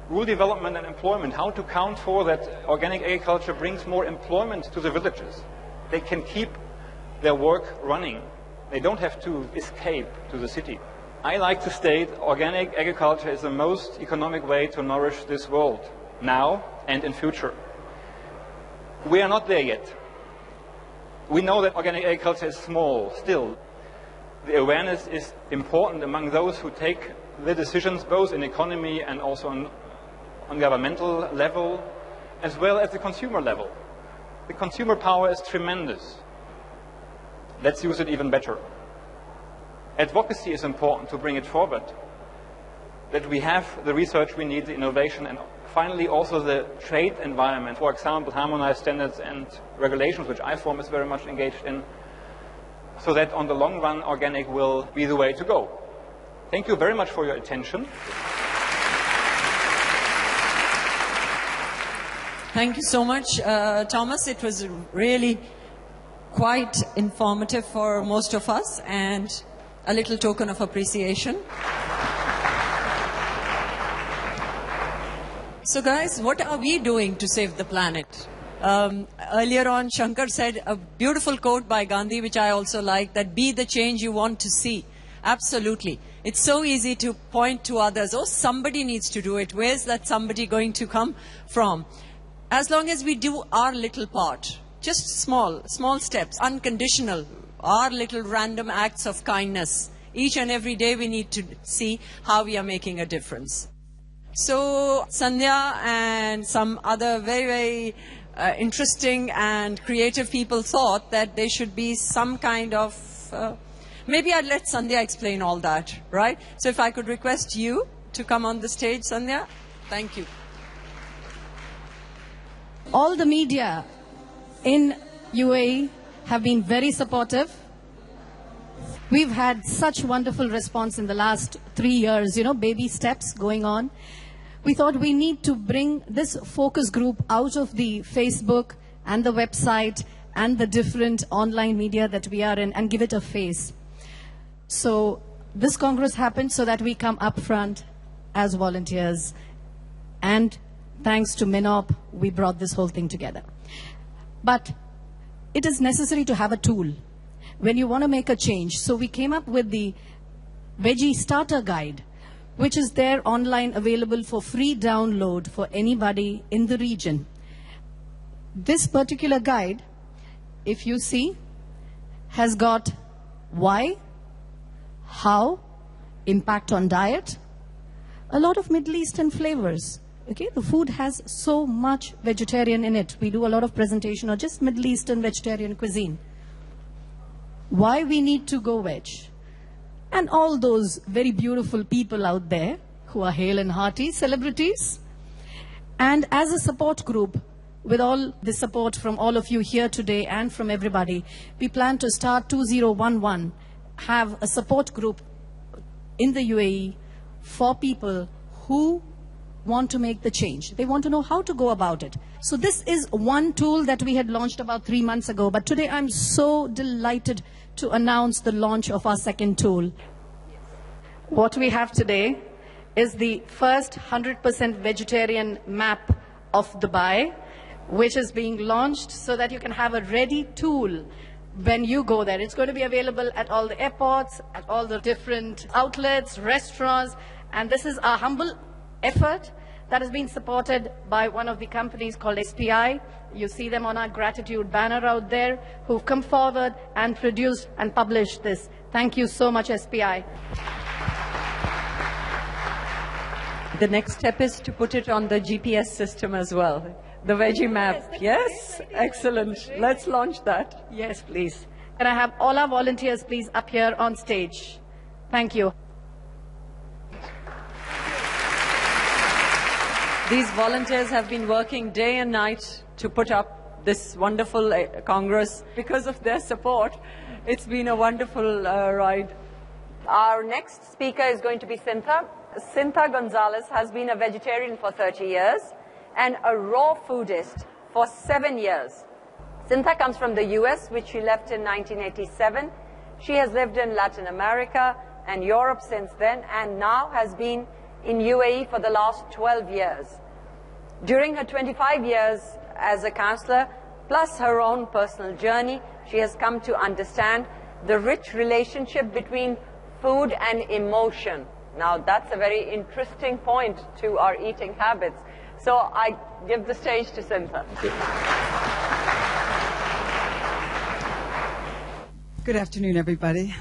rural development and employment, how to count for that organic agriculture brings more employment to the villages. They can keep their work running. They don't have to escape to the city. I like to state organic agriculture is the most economic way to nourish this world, now and in future. We are not there yet. We know that organic agriculture is small still. The awareness is important among those who take the decisions, both in economy and also on governmental level, as well as the consumer level. The consumer power is tremendous. Let's use it even better. Advocacy is important to bring it forward, that we have the research we need, the innovation, and finally also the trade environment. For example, harmonized standards and regulations, which IFORM is very much engaged in, so that on the long run, organic will be the way to go. Thank you very much for your attention. Thank you so much, Thomas. It was really quite informative for most of us and a little token of appreciation. So guys, what are we doing to save the planet? Earlier on, Shankar said a beautiful quote by Gandhi, which I also like, that be the change you want to see. Absolutely. It's so easy to point to others. Oh, somebody needs to do it. Where's that somebody going to come from? As long as we do our little part, just small steps, unconditional, our little random acts of kindness. Each and every day we need to see how we are making a difference. So Sandhya and some other very interesting and creative people thought that there should be some kind of, maybe I'd let Sandhya explain all that, right? So if I could request you to come on the stage, Sandhya. Thank you. All the media in UAE have been very supportive. We've had such wonderful response in the last 3 years, baby steps going on. We thought we need to bring this focus group out of the Facebook and the website and the different online media that we are in and give it a face. So this Congress happened so that we come up front as volunteers, and thanks to MINOP, we brought this whole thing together. But it is necessary to have a tool when you want to make a change. So we came up with the Veggie Starter Guide, which is there online available for free download for anybody in the region. This particular guide, if you see, has got why, how, impact on diet, a lot of Middle Eastern flavors. Okay, the food has so much vegetarian in it. We do a lot of presentation on just Middle Eastern vegetarian cuisine. Why we need to go veg. And all those very beautiful people out there who are hale and hearty, celebrities. And as a support group, with all the support from all of you here today and from everybody, we plan to start 2011, have a support group in the UAE for people who want to make the change. They want to know how to go about it. So this is one tool that we had launched about 3 months ago, but today I'm so delighted to announce the launch of our second tool. What we have today is the first 100% vegetarian map of Dubai, which is being launched so that you can have a ready tool when you go there. It's going to be available at all the airports, at all the different outlets, restaurants, and this is a humble effort that has been supported by one of the companies called SPI. You see them on our gratitude banner out there, who've come forward and produced and published this. Thank you so much, SPI. The next step is to put it on the GPS system as well. The veggie map. Yes, excellent. Let's launch that. Yes, please. Can I have all our volunteers, please, up here on stage? Thank you. These volunteers have been working day and night to put up this wonderful Congress. Because of their support, it's been a wonderful ride. Our next speaker is going to be Cynthia. Cynthia Gonzalez has been a vegetarian for 30 years and a raw foodist for 7 years. Cynthia comes from the US, which she left in 1987. She has lived in Latin America and Europe since then, and now has been in UAE for the last 12 years. During her 25 years as a counselor, plus her own personal journey, she has come to understand the rich relationship between food and emotion. Now, that's a very interesting point to our eating habits. So I give the stage to Cynthia. Good afternoon, everybody.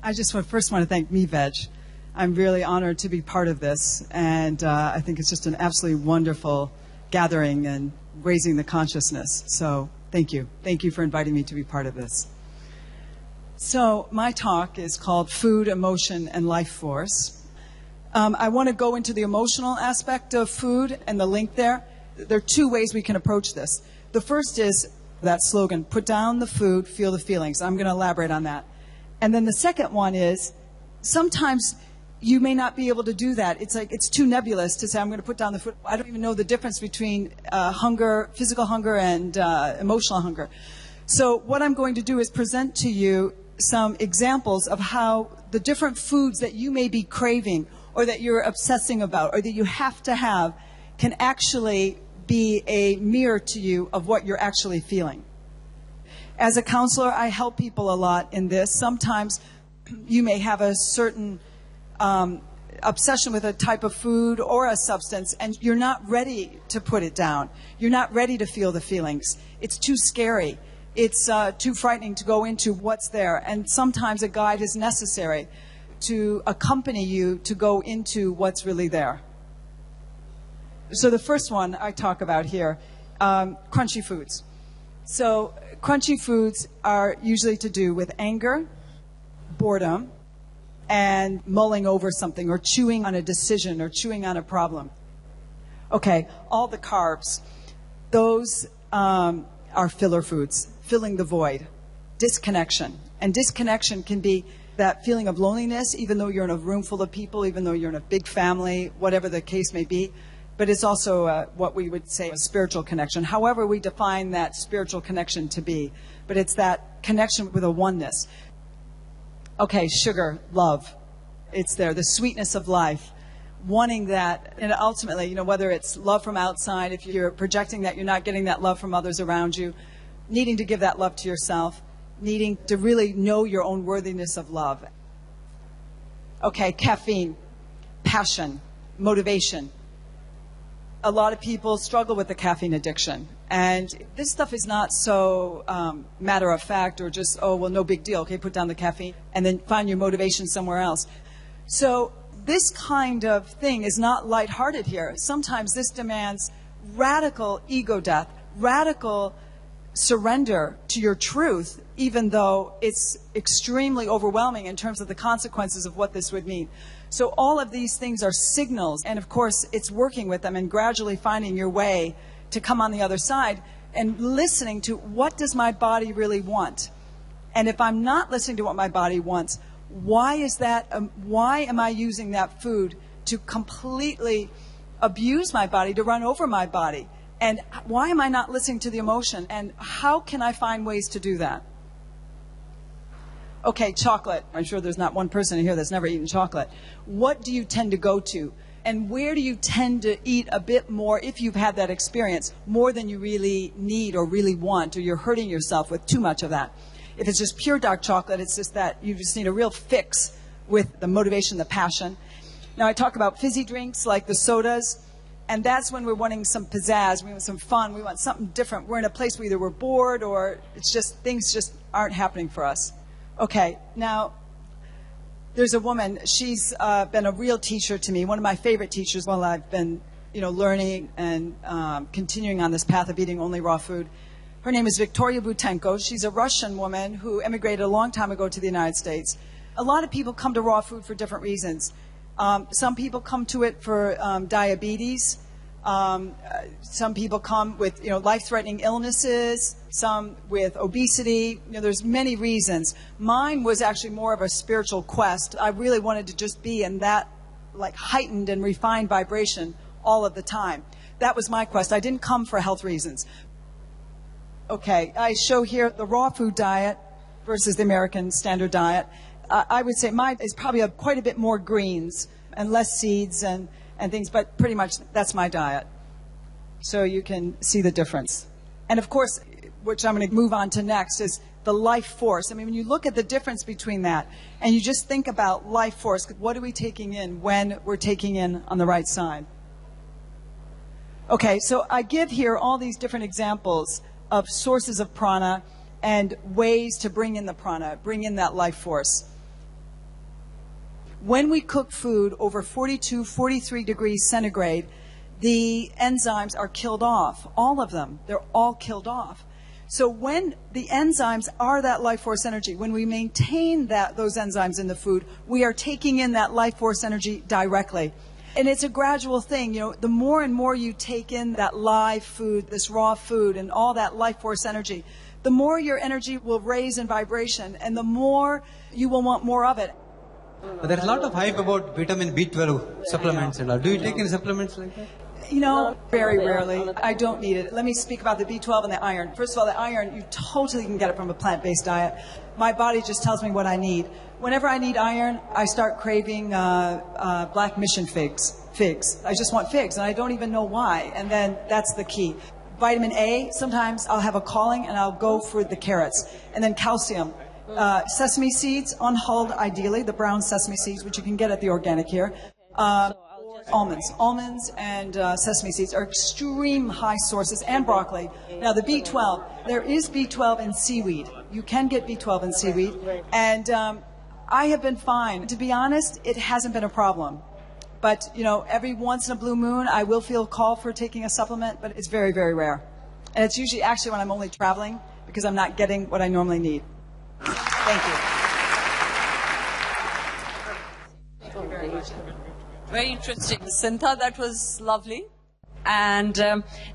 I just first want to thank MeVeg. I'm really honored to be part of this, and I think it's just an absolutely wonderful gathering and raising the consciousness. So thank you. Thank you for inviting me to be part of this. So my talk is called Food, Emotion, and Life Force. I want to go into the emotional aspect of food and the link there. There are two ways we can approach this. The first is that slogan, put down the food, feel the feelings. I'm going to elaborate on that. And then the second one is, sometimes you may not be able to do that. It's like, it's too nebulous to say, I'm going to put down the food. I don't even know the difference between hunger, physical hunger, and emotional hunger. So what I'm going to do is present to you some examples of how the different foods that you may be craving or that you're obsessing about or that you have to have can actually be a mirror to you of what you're actually feeling. As a counselor, I help people a lot in this. Sometimes you may have a certain obsession with a type of food or a substance, and you're not ready to put it down. You're not ready to feel the feelings. It's too scary. It's too frightening to go into what's there. And sometimes a guide is necessary to accompany you to go into what's really there. So the first one I talk about here, crunchy foods. So crunchy foods are usually to do with anger, boredom, and mulling over something or chewing on a decision or chewing on a problem. Okay, all the carbs, those are filler foods, filling the void, disconnection. And disconnection can be that feeling of loneliness, even though you're in a room full of people, even though you're in a big family, whatever the case may be. But it's also what we would say a spiritual connection. However we define that spiritual connection to be. But it's that connection with a oneness. Okay, sugar, love. It's there, the sweetness of life. Wanting that, and ultimately, you know, whether it's love from outside, if you're projecting that you're not getting that love from others around you, needing to give that love to yourself, needing to really know your own worthiness of love. Okay, caffeine, passion, motivation. A lot of people struggle with the caffeine addiction. And this stuff is not so matter of fact or just, oh, well, no big deal. Okay, put down the caffeine and then find your motivation somewhere else. So this kind of thing is not lighthearted here. Sometimes this demands radical ego death, radical surrender to your truth, even though it's extremely overwhelming in terms of the consequences of what this would mean. So all of these things are signals, and of course it's working with them and gradually finding your way to come on the other side and listening to what does my body really want. And if I'm not listening to what my body wants, why is that? Why am I using that food to completely abuse my body, to run over my body? And why am I not listening to the emotion? And how can I find ways to do that? Okay, chocolate. I'm sure there's not one person in here that's never eaten chocolate. What do you tend to go to? And where do you tend to eat a bit more, if you've had that experience, more than you really need or really want, or you're hurting yourself with too much of that? If it's just pure dark chocolate, it's just that you just need a real fix with the motivation, the passion. Now I talk about fizzy drinks like the sodas, and that's when we're wanting some pizzazz, we want some fun, we want something different. We're in a place where either we're bored or it's just things just aren't happening for us. Okay, now there's a woman, she's been a real teacher to me, one of my favorite teachers while I've been, learning and continuing on this path of eating only raw food. Her name is Victoria Butenko. She's a Russian woman who immigrated a long time ago to the United States. A lot of people come to raw food for different reasons. Some people come to it for diabetes. Some people come with life-threatening illnesses, some with obesity. There's many reasons. Mine was actually more of a spiritual quest. I really wanted to just be in that heightened and refined vibration all of the time. That was my quest. I didn't come for health reasons. Okay, I show here the raw food diet versus the American standard diet. I would say mine is probably quite a bit more greens and less seeds and things, but pretty much that's my diet. So you can see the difference. And of course, which I'm going to move on to next, is the life force. I mean, when you look at the difference between that, and you just think about life force, what are we taking in when we're taking in on the right side? Okay, so I give here all these different examples of sources of prana and ways to bring in the prana, bring in that life force. When we cook food over 42, 43 degrees centigrade, the enzymes are killed off. All of them. They're all killed off. So when the enzymes are that life force energy, when we maintain those enzymes in the food, we are taking in that life force energy directly. And it's a gradual thing. The more and more you take in that live food, this raw food, and all that life force energy, the more your energy will raise in vibration, and the more you will want more of it. There's a lot of hype about vitamin B12 supplements and all. Do you take any supplements like that? Very rarely. I don't need it. Let me speak about the B12 and the iron. First of all, the iron, you totally can get it from a plant-based diet. My body just tells me what I need. Whenever I need iron, I start craving black mission figs. I just want figs, and I don't even know why. And then that's the key. Vitamin A, sometimes I'll have a calling, and I'll go for the carrots. And then calcium. Sesame seeds, unhulled ideally, the brown sesame seeds, which you can get at the organic here. Almonds and sesame seeds are extreme high sources, and broccoli. Now the B12, there is B12 in seaweed. You can get B12 in seaweed, and I have been fine. To be honest, it hasn't been a problem. But, every once in a blue moon, I will feel a call for taking a supplement, but it's very, very rare. And it's usually actually when I'm only traveling, because I'm not getting what I normally need. Thank you. Thank you very much. Very interesting. Sintha, that was lovely. And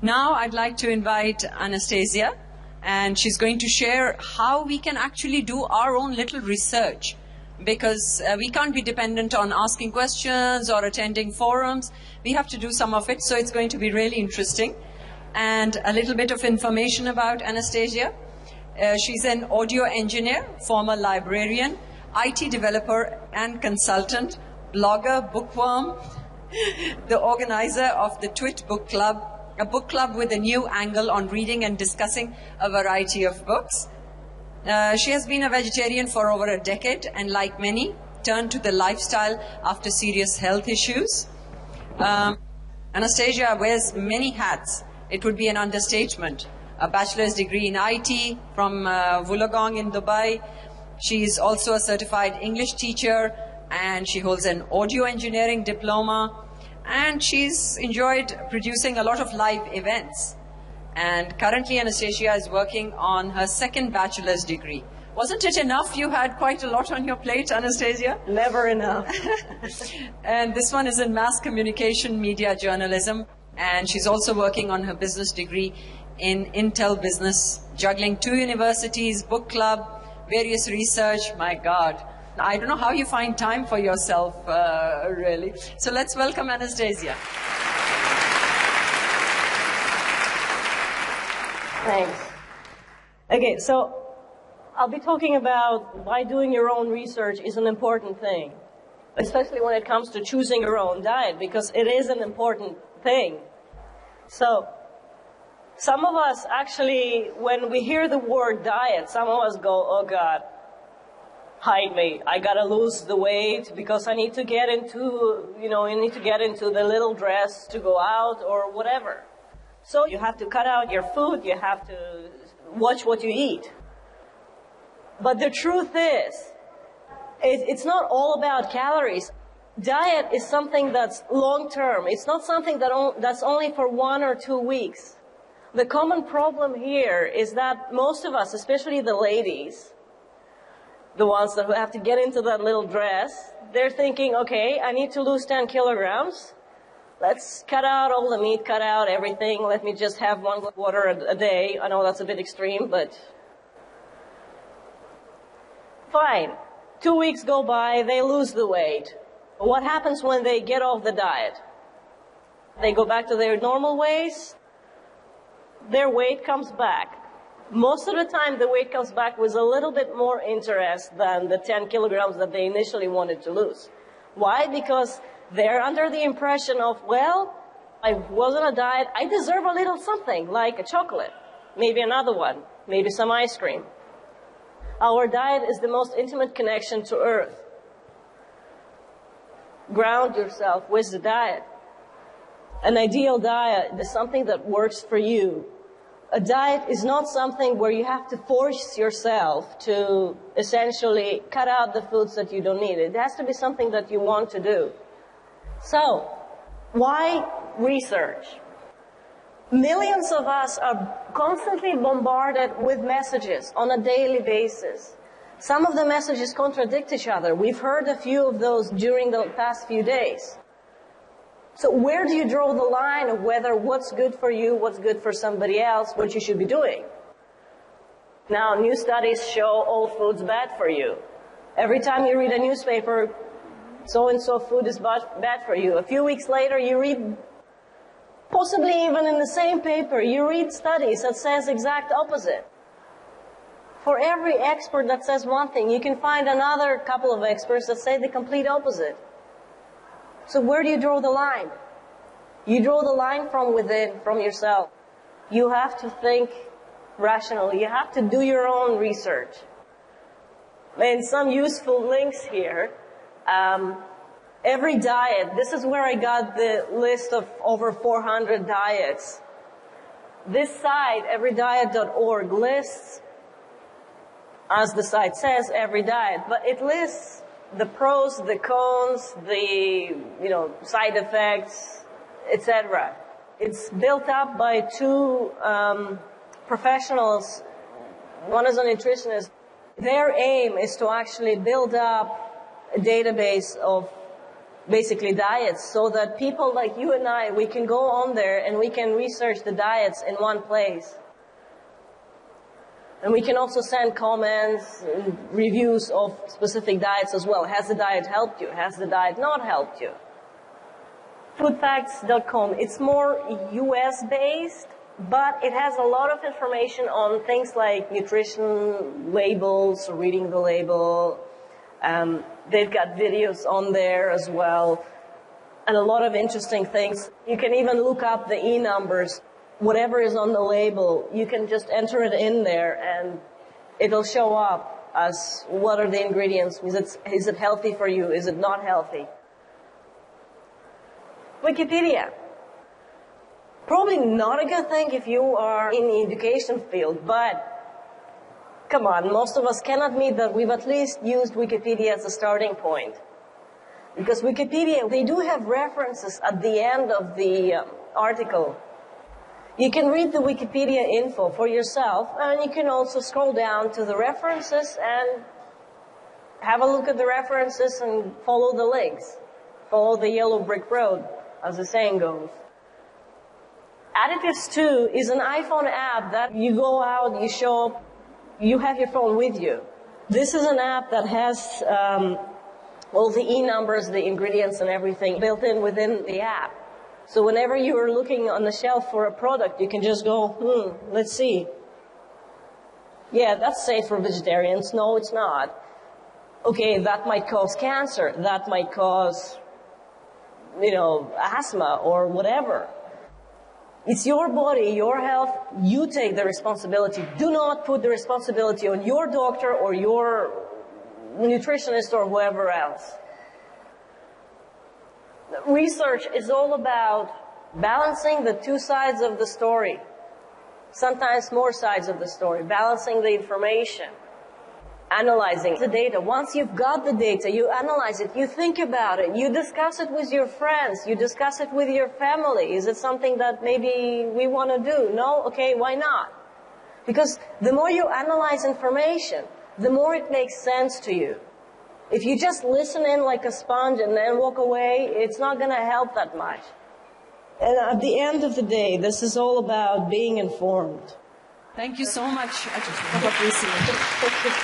now I'd like to invite Anastasia, and she's going to share how we can actually do our own little research, because we can't be dependent on asking questions or attending forums. We have to do some of it, so it's going to be really interesting. And a little bit of information about Anastasia. She's an audio engineer, former librarian, IT developer and consultant, blogger, bookworm, the organizer of the Twit Book Club, a book club with a new angle on reading and discussing a variety of books. She has been a vegetarian for over a decade, and like many, turned to the lifestyle after serious health issues. Anastasia wears many hats. It would be an understatement. A bachelor's degree in IT from Wollongong in Dubai. She is also a certified English teacher, and she holds an audio engineering diploma, and she's enjoyed producing a lot of live events. And currently Anastasia is working on her second bachelor's degree. Wasn't it enough? You had quite a lot on your plate, Anastasia? Never enough. And this one is in mass communication, media journalism, and she's also working on her business degree in Intel Business, juggling 2 universities, book club, various research. My God, I don't know how you find time for yourself, really. So let's welcome Anastasia. Thanks. Okay, so I'll be talking about why doing your own research is an important thing, especially when it comes to choosing your own diet, because it is an important thing. So, some of us actually, when we hear the word diet, some of us go, oh God, hide me. I gotta lose the weight because I need to get into, you need to get into the little dress to go out or whatever. So you have to cut out your food, you have to watch what you eat. But the truth is, it's not all about calories. Diet is something that's long-term. It's not something that's only for 1 or 2 weeks. The common problem here is that most of us, especially the ladies, the ones that have to get into that little dress, they're thinking, okay, I need to lose 10 kilograms. Let's cut out all the meat, cut out everything. Let me just have 1 glass of water a day. I know that's a bit extreme, but fine. 2 weeks go by, they lose the weight. What happens when they get off the diet? They go back to their normal ways. Their weight comes back. Most of the time, the weight comes back with a little bit more interest than the 10 kilograms that they initially wanted to lose. Why? Because they're under the impression of, well, I was on a diet, I deserve a little something, like a chocolate, maybe another one, maybe some ice cream. Our diet is the most intimate connection to Earth. Ground yourself with the diet. An ideal diet is something that works for you. A diet is not something where you have to force yourself to essentially cut out the foods that you don't need. It has to be something that you want to do. So, why research? Millions of us are constantly bombarded with messages on a daily basis. Some of the messages contradict each other. We've heard a few of those during the past few days. So where do you draw the line of whether what's good for you, what's good for somebody else, what you should be doing? Now, new studies show all food's bad for you. Every time you read a newspaper, so-and-so food is bad for you. A few weeks later, you read, possibly even in the same paper, you read studies that says exact opposite. For every expert that says one thing, you can find another couple of experts that say the complete opposite. So where do you draw the line? You draw the line from within, from yourself. You have to think rationally. You have to do your own research. And some useful links here. Every diet, this is where I got the list of over 400 diets. This site, everydiet.org, lists, as the site says, every diet, but it lists the pros, the cons, the side effects, etc. It's built up by 2 professionals. One is a nutritionist. Their aim is to actually build up a database of basically diets so that people like you and I, we can go on there and we can research the diets in one place. And we can also send comments and reviews of specific diets as well. Has the diet helped you? Has the diet not helped you? Foodfacts.com, it's more US-based, but it has a lot of information on things like nutrition labels, reading the label. They've got videos on there as well, and a lot of interesting things. You can even look up the E-numbers. Whatever is on the label, you can just enter it in there and it'll show up. as what are the ingredients? Is it healthy for you? Is it not healthy? Wikipedia. Probably not a good thing if you are in the education field, but come on, most of us can admit that we've at least used Wikipedia as a starting point. Because Wikipedia, they do have references at the end of the article. You can read the Wikipedia info for yourself, and you can also scroll down to the references and have a look at the references and follow the links. Follow the yellow brick road, as the saying goes. Additives 2 is an iPhone app that you go out, you show up, you have your phone with you. This is an app that has all the e-numbers, the ingredients and everything built in within the app. So whenever you are looking on the shelf for a product, you can just go, let's see. Yeah, that's safe for vegetarians. No, it's not. Okay, that might cause cancer. That might cause, asthma or whatever. It's your body, your health. You take the responsibility. Do not put the responsibility on your doctor or your nutritionist or whoever else. Research is all about balancing the two sides of the story. Sometimes more sides of the story. Balancing the information. Analyzing the data. Once you've got the data, you analyze it, you think about it, you discuss it with your friends, you discuss it with your family. Is it something that maybe we want to do? No? Okay, why not? Because the more you analyze information, the more it makes sense to you. If you just listen in like a sponge and then walk away, it's not going to help that much. And at the end of the day, this is all about being informed. Thank you so much. I just appreciate it.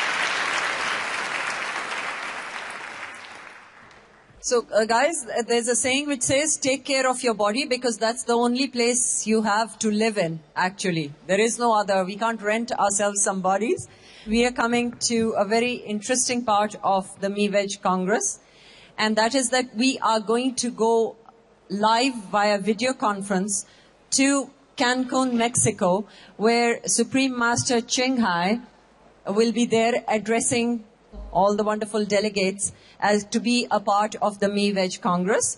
So, guys, there's a saying which says, take care of your body, because that's the only place you have to live in, actually. There is no other. We can't rent ourselves some bodies. We are coming to a very interesting part of the MeVeg Congress, and that is that we are going to go live via video conference to Cancun, Mexico, where Supreme Master Chinghai will be there addressing all the wonderful delegates as to be a part of the MeVeg Congress.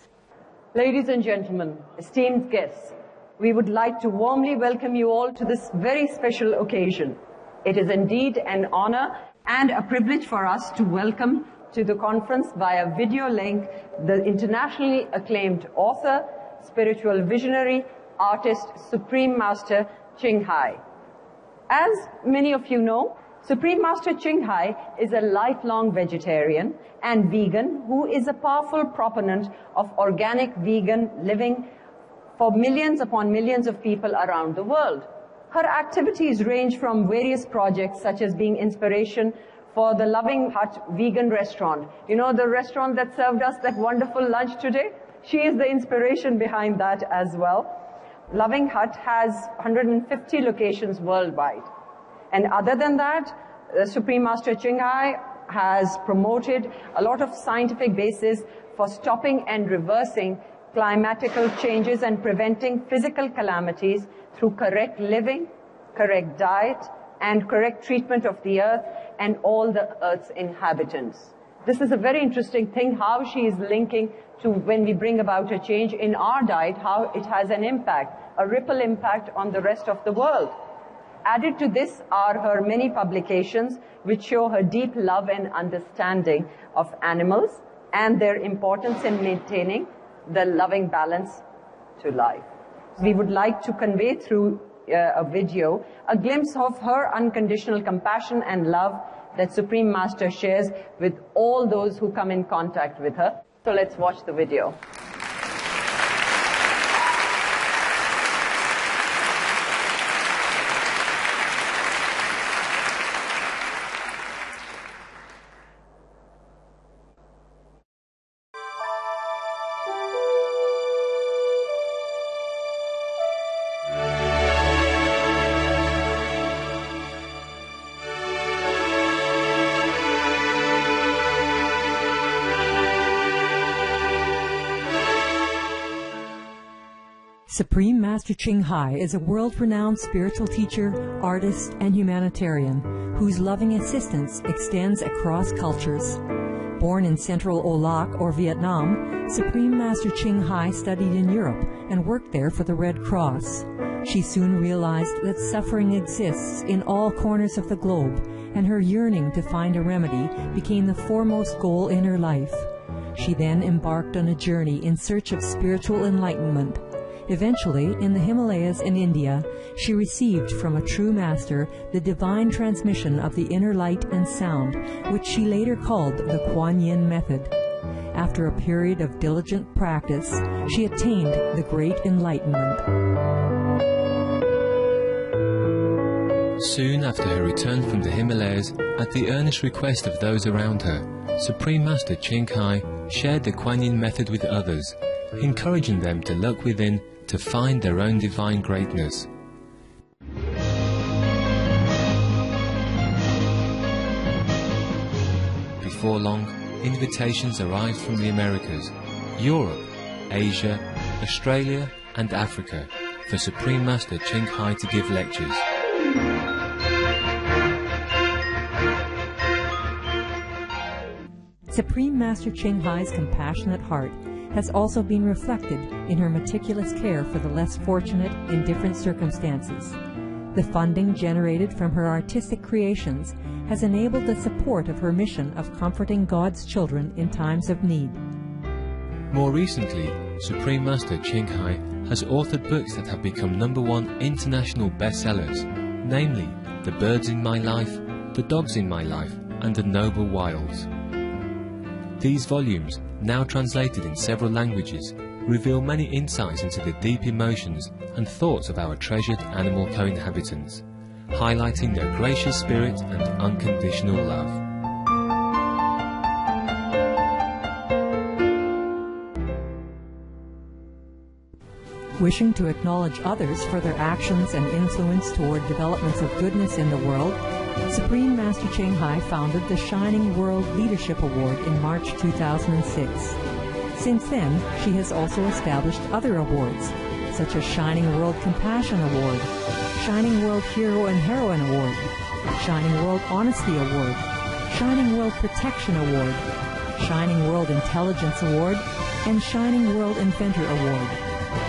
Ladies and gentlemen, esteemed guests, we would like to warmly welcome you all to this very special occasion. It is indeed an honor and a privilege for us to welcome to the conference via video link the internationally acclaimed author, spiritual visionary, artist, Supreme Master Chinghai. As many of you know, Supreme Master Chinghai is a lifelong vegetarian and vegan who is a powerful proponent of organic vegan living for millions upon millions of people around the world. Her activities range from various projects such as being inspiration for the Loving Hut vegan restaurant. You know, the restaurant that served us that wonderful lunch today? She is the inspiration behind that as well. Loving Hut has 150 locations worldwide. And other than that, Supreme Master Chinghai has promoted a lot of scientific basis for stopping and reversing climatical changes and preventing physical calamities through correct living, correct diet, and correct treatment of the earth and all the earth's inhabitants. This is a very interesting thing, how she is linking to when we bring about a change in our diet, how it has an impact, a ripple impact on the rest of the world. Added to this are her many publications which show her deep love and understanding of animals and their importance in maintaining the loving balance to life. We would like to convey through a video a glimpse of her unconditional compassion and love that Supreme Master shares with all those who come in contact with her. So let's watch the video. Supreme Master Chinghai is a world-renowned spiritual teacher, artist, and humanitarian whose loving assistance extends across cultures. Born in central Olac or Vietnam, Supreme Master Chinghai studied in Europe and worked there for the Red Cross. She soon realized that suffering exists in all corners of the globe, and her yearning to find a remedy became the foremost goal in her life. She then embarked on a journey in search of spiritual enlightenment. Eventually, in the Himalayas in India, she received from a true master the divine transmission of the inner light and sound, which she later called the Kuan Yin method. After a period of diligent practice, she attained the great enlightenment. Soon after her return from the Himalayas, at the earnest request of those around her, Supreme Master Chinghai shared the Kuan Yin method with others, encouraging them to look within to find their own divine greatness. Before long, invitations arrived from the Americas, Europe, Asia, Australia and Africa for Supreme Master Chinghai to give lectures. Supreme Master Chinghai's compassionate heart has also been reflected in her meticulous care for the less fortunate in different circumstances. The funding generated from her artistic creations has enabled the support of her mission of comforting God's children in times of need. More recently, Supreme Master Chinghai has authored books that have become #1 international bestsellers, namely The Birds in My Life, The Dogs in My Life, and The Noble Wilds. These volumes, now translated in several languages, reveal many insights into the deep emotions and thoughts of our treasured animal co-inhabitants, highlighting their gracious spirit and unconditional love. Wishing to acknowledge others for their actions and influence toward developments of goodness in the world, Supreme Master Chinghai founded the Shining World Leadership Award in March 2006. Since then, she has also established other awards, such as Shining World Compassion Award, Shining World Hero and Heroine Award, Shining World Honesty Award, Shining World Protection Award, Shining World Intelligence Award, and Shining World Inventor Award.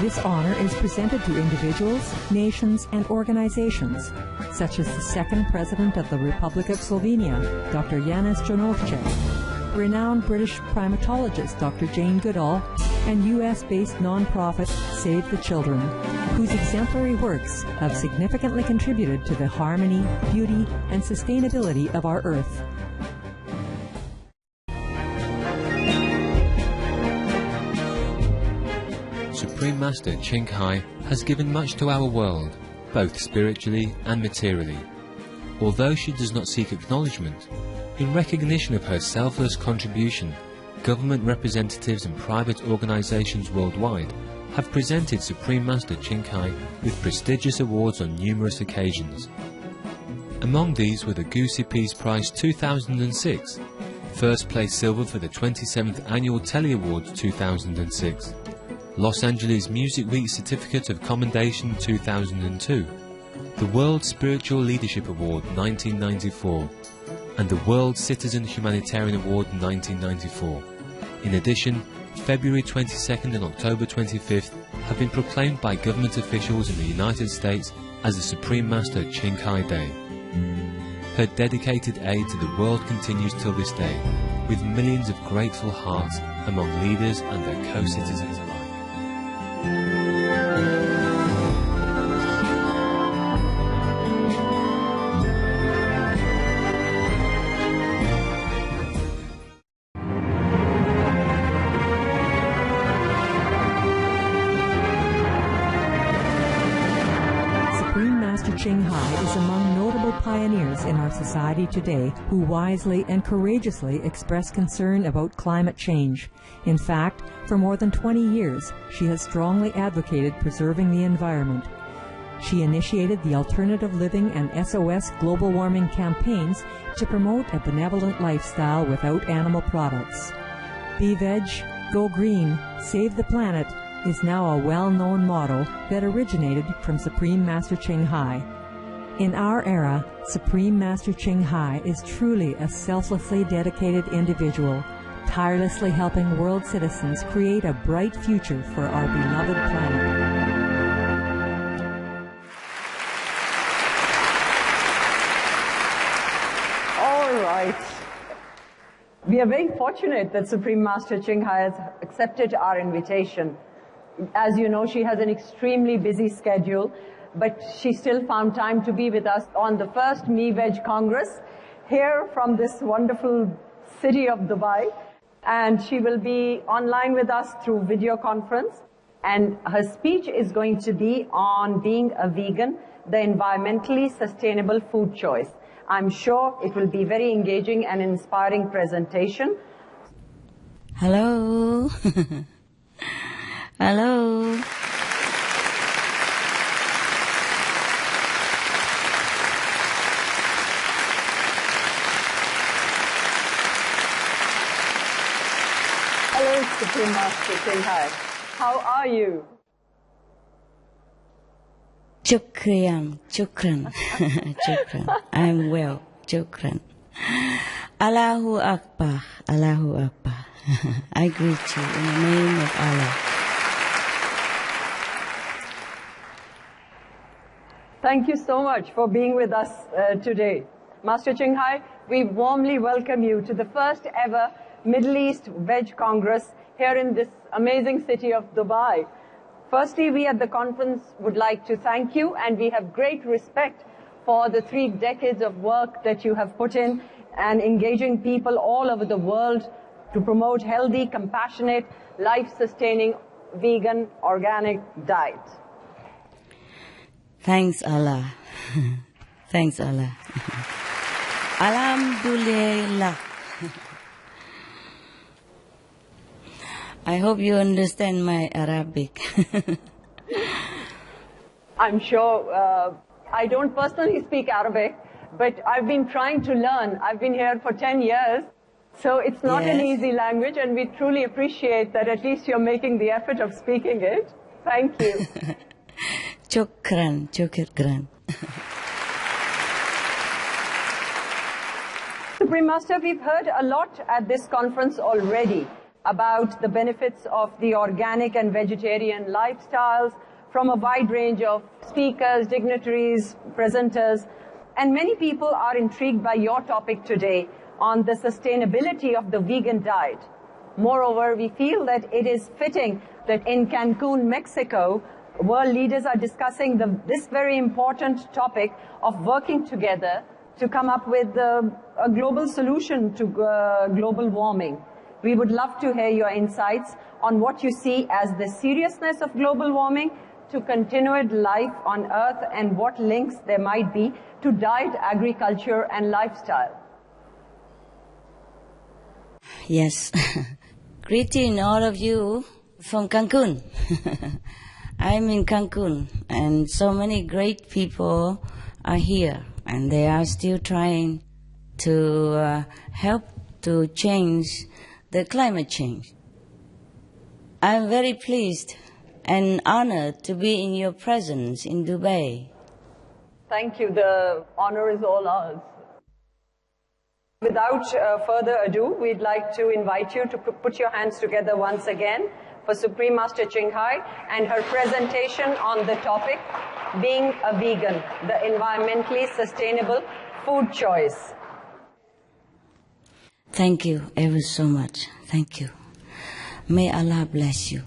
This honor is presented to individuals, nations, and organizations, such as the second President of the Republic of Slovenia, Dr. Janez Drnovšek, renowned British primatologist Dr. Jane Goodall, and U.S.-based nonprofit Save the Children, whose exemplary works have significantly contributed to the harmony, beauty, and sustainability of our Earth. Supreme Master Chinghai has given much to our world, both spiritually and materially. Although she does not seek acknowledgement, in recognition of her selfless contribution, government representatives and private organizations worldwide have presented Supreme Master Chinghai with prestigious awards on numerous occasions. Among these were the Goosey Peace Prize 2006, First Place Silver for the 27th Annual Telly Awards 2006, Los Angeles Music Week Certificate of Commendation 2002, the World Spiritual Leadership Award 1994, and the World Citizen Humanitarian Award 1994. In addition, February 22nd and October 25th have been proclaimed by government officials in the United States as the Supreme Master Chinghai Day. Her dedicated aid to the world continues till this day, with millions of grateful hearts among leaders and their co-citizens alike. Chinghai is among notable pioneers in our society today who wisely and courageously express concern about climate change. In fact, for more than 20 years, she has strongly advocated preserving the environment. She initiated the Alternative Living and SOS Global Warming campaigns to promote a benevolent lifestyle without animal products. Be Veg, Go Green, Save the Planet, is now a well-known motto that originated from Supreme Master Chinghai. In our era, Supreme Master Chinghai is truly a selflessly dedicated individual, tirelessly helping world citizens create a bright future for our beloved planet. All right. We are very fortunate that Supreme Master Chinghai has accepted our invitation. As you know, she has an extremely busy schedule, but she still found time to be with us on the first Me-Veg Congress here from this wonderful city of Dubai. And she will be online with us through video conference. And her speech is going to be on being a vegan, the environmentally sustainable food choice. I'm sure it will be very engaging and inspiring presentation. Hello. Hello. Hello, Supreme Master Chinghai. How are you? Shukran. I'm well. Shukran. Allahu Akbar. Allahu Akbar. I greet you in the name of Allah. Thank you so much for being with us today. Master Chinghai, we warmly welcome you to the first ever Middle East Veg Congress here in this amazing city of Dubai. Firstly, we at the conference would like to thank you, and we have great respect for the 3 decades of work that you have put in and engaging people all over the world to promote healthy, compassionate, life-sustaining, vegan, organic diet. Thanks Allah. Thanks Allah. Alhamdulillah. I hope you understand my Arabic. I'm sure, I don't personally speak Arabic, but I've been trying to learn. I've been here for 10 years, so it's not an easy language, and we truly appreciate that at least you're making the effort of speaking it. Thank you. Shukran. Supreme Master, we've heard a lot at this conference already about the benefits of the organic and vegetarian lifestyles from a wide range of speakers, dignitaries, presenters, and many people are intrigued by your topic today on the sustainability of the vegan diet. Moreover, we feel that it is fitting that in Cancun, Mexico, world leaders are discussing this very important topic of working together to come up with a global solution to global warming. We would love to hear your insights on what you see as the seriousness of global warming to continued life on Earth and what links there might be to diet, agriculture, and lifestyle. Yes. Greeting all of you from Cancun. I'm in Cancun, and so many great people are here, and they are still trying to help to change the climate change. I'm very pleased and honored to be in your presence in Dubai. Thank you. The honor is all ours. Without further ado, we'd like to invite you to put your hands together once again for Supreme Master Chinghai and her presentation on the topic, being a vegan, the environmentally sustainable food choice. Thank you ever so much. Thank you. May Allah bless you.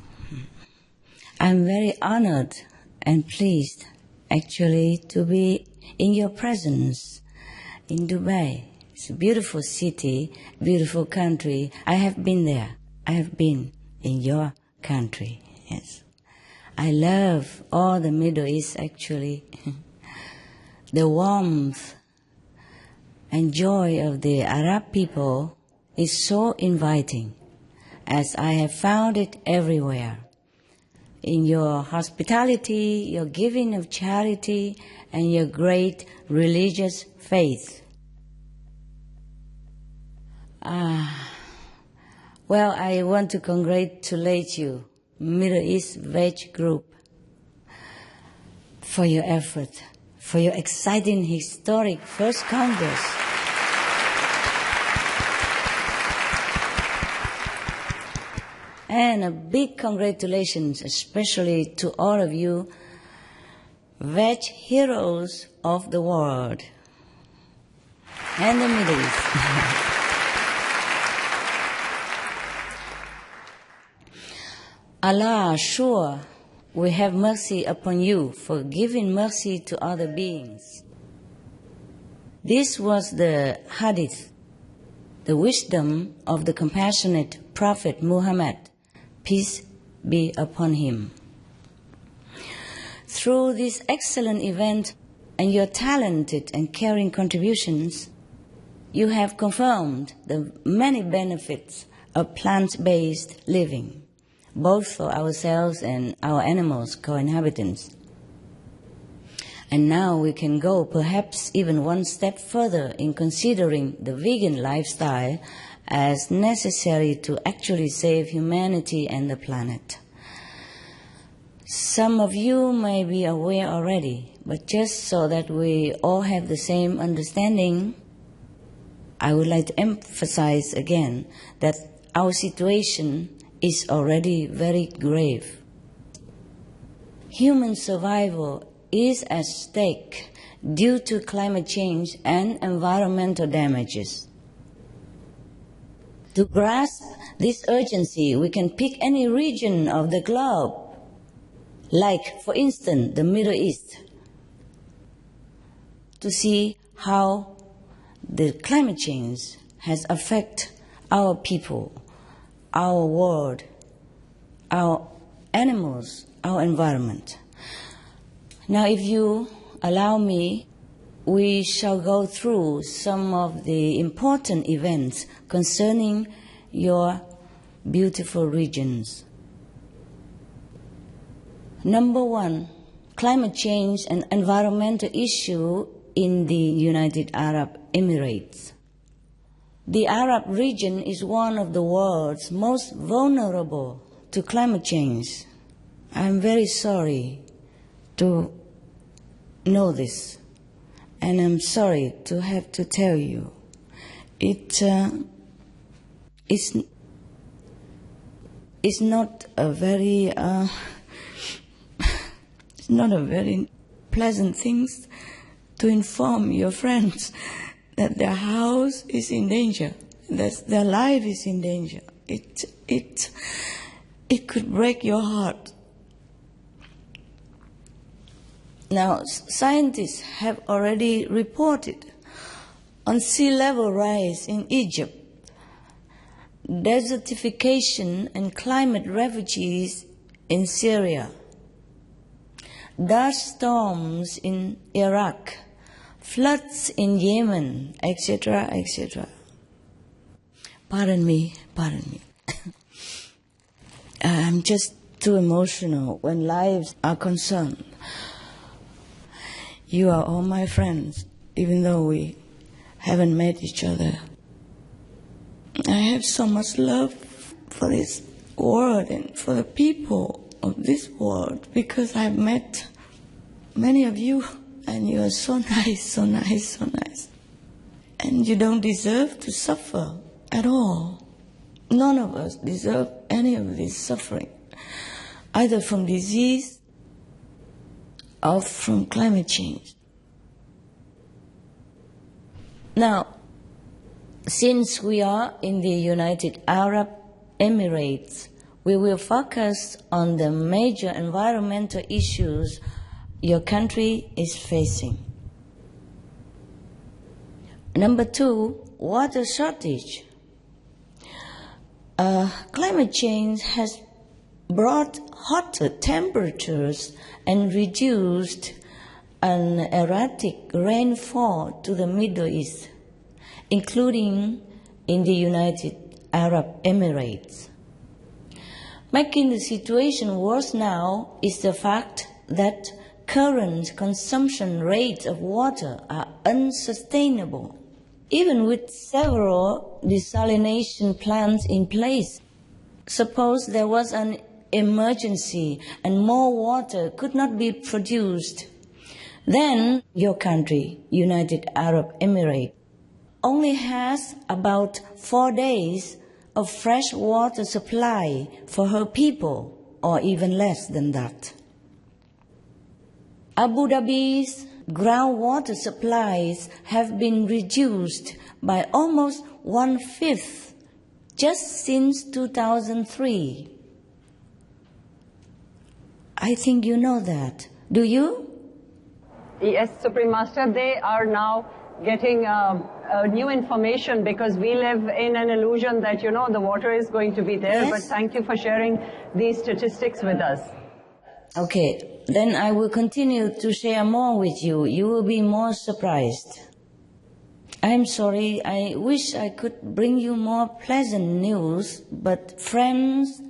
I'm very honored and pleased, actually, to be in your presence in Dubai. It's a beautiful city, beautiful country. I have been there. I have been in your country, yes. I love all the Middle East, actually. The warmth and joy of the Arab people is so inviting, as I have found it everywhere. In your hospitality, your giving of charity, and your great religious faith. Well, I want to congratulate you Middle East Veg Group, for your effort, for your exciting historic first Congress. And a big congratulations, especially to all of you, veg heroes of the world and the Middle East. Allah, sure, will have mercy upon you for giving mercy to other beings. This was the hadith, the wisdom of the compassionate Prophet Muhammad, peace be upon him. Through this excellent event and your talented and caring contributions, you have confirmed the many benefits of plant-based living, both for ourselves and our animals, co-inhabitants. And now we can go perhaps even one step further in considering the vegan lifestyle as necessary to actually save humanity and the planet. Some of you may be aware already, but just so that we all have the same understanding, I would like to emphasize again that our situation is already very grave. Human survival is at stake due to climate change and environmental damages. To grasp this urgency, we can pick any region of the globe, like, for instance, the Middle East, to see how the climate change has affected our people, our world, our animals, our environment. Now, if you allow me, we shall go through some of the important events concerning your beautiful regions. Number one, climate change and environmental issue in the United Arab Emirates. The Arab region is one of the world's most vulnerable to climate change. I'm very sorry to know this, and I'm sorry to have to tell you. It's not a very it's not a very pleasant thing to inform your friends that their house is in danger, that their life is in danger. It could break your heart. Now, scientists have already reported on sea level rise in Egypt, desertification and climate refugees in Syria, dust storms in Iraq, floods in Yemen, etc., etc. Pardon me. I'm just too emotional when lives are concerned. You are all my friends, even though we haven't met each other. I have so much love for this world and for the people of this world because I've met many of you and you are so nice, so nice, so nice. And you don't deserve to suffer at all. None of us deserve any of this suffering, either from disease or from climate change. Now, since we are in the United Arab Emirates, we will focus on the major environmental issues your country is facing. Number two, water shortage. Climate change has brought hotter temperatures and reduced an erratic rainfall to the Middle East, including in the United Arab Emirates. Making the situation worse now is the fact that current consumption rates of water are unsustainable, even with several desalination plants in place. Suppose there was an emergency and more water could not be produced, then your country, United Arab Emirates, only has about 4 days of fresh water supply for her people, or even less than that. Abu Dhabi's groundwater supplies have been reduced by almost 1/5 just since 2003. I think you know that. Do you? Yes, Supreme Master, they are now getting new information because we live in an illusion that, you know, the water is going to be there. Yes. But thank you for sharing these statistics with us. Okay, then I will continue to share more with you. You will be more surprised. I'm sorry, I wish I could bring you more pleasant news, but friends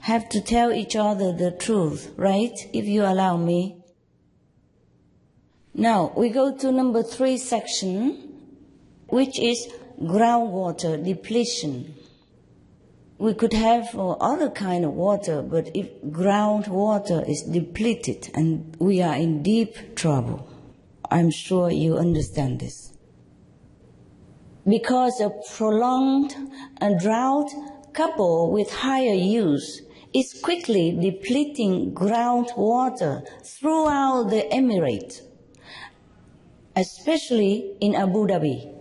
have to tell each other the truth, right? If you allow me. Now, we go to number 3 section, which is groundwater depletion. We could have other kind of water, but if groundwater is depleted, and we are in deep trouble. I'm sure you understand this. Because a prolonged drought coupled with higher use is quickly depleting groundwater throughout the Emirates, especially in Abu Dhabi,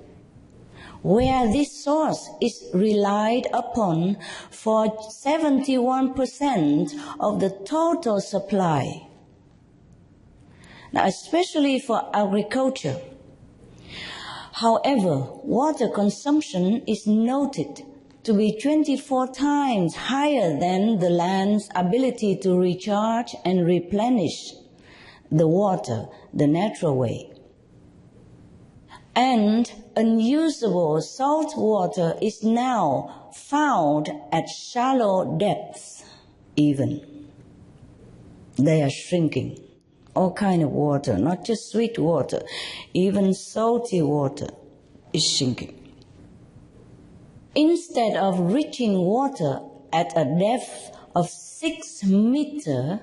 where this source is relied upon for 71% of the total supply. Now, especially for agriculture. However, water consumption is noted to be 24 times higher than the land's ability to recharge and replenish the water the natural way. And unusable salt water is now found at shallow depths even. They are shrinking. All kind of water, not just sweet water, even salty water is shrinking. Instead of reaching water at a depth of 6 meters,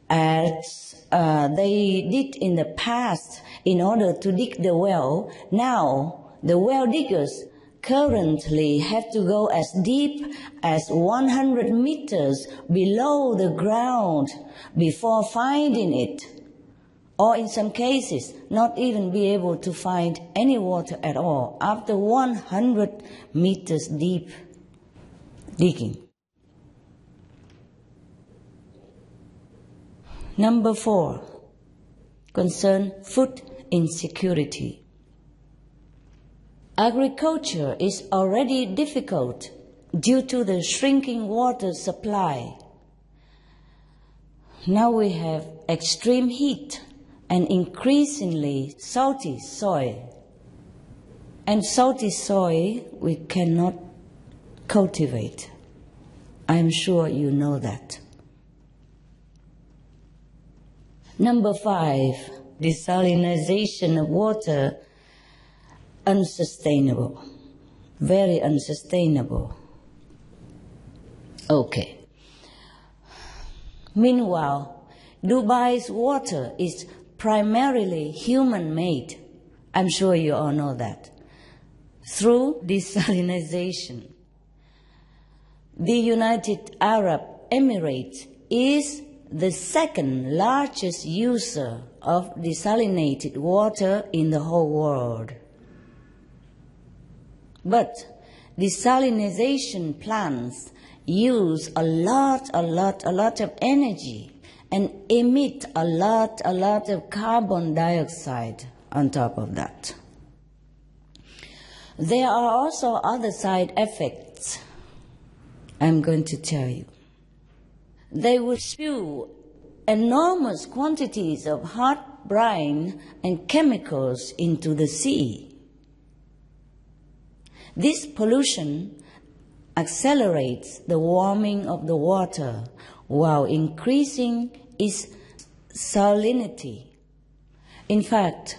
as they did in the past in order to dig the well, now the well diggers currently have to go as deep as 100 meters below the ground before finding it, or in some cases not even be able to find any water at all after 100 meters deep digging. Number 4, concern food insecurity. Agriculture is already difficult due to the shrinking water supply. Now we have extreme heat and increasingly salty soil. And salty soil we cannot cultivate. I'm sure you know that. Number 5, desalination of water, unsustainable, very unsustainable. Okay. Meanwhile, Dubai's water is primarily human-made. I'm sure you all know that. Through desalination. The United Arab Emirates is the second largest user of desalinated water in the whole world. But desalination plants use a lot of energy and emit a lot of carbon dioxide on top of that. There are also other side effects I'm going to tell you. They will spew enormous quantities of hot brine and chemicals into the sea. This pollution accelerates the warming of the water while increasing its salinity. In fact,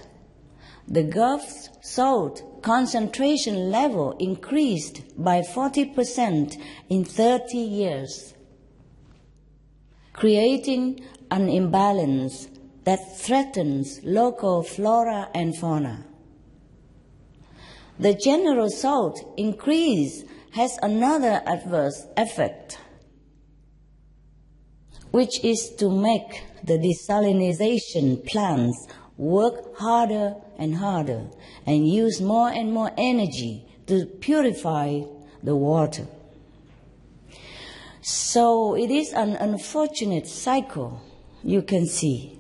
the Gulf's salt concentration level increased by 40% in 30 years. creating an imbalance that threatens local flora and fauna. The general salt increase has another adverse effect, which is to make the desalination plants work harder and harder and use more and more energy to purify the water. So it is an unfortunate cycle, you can see.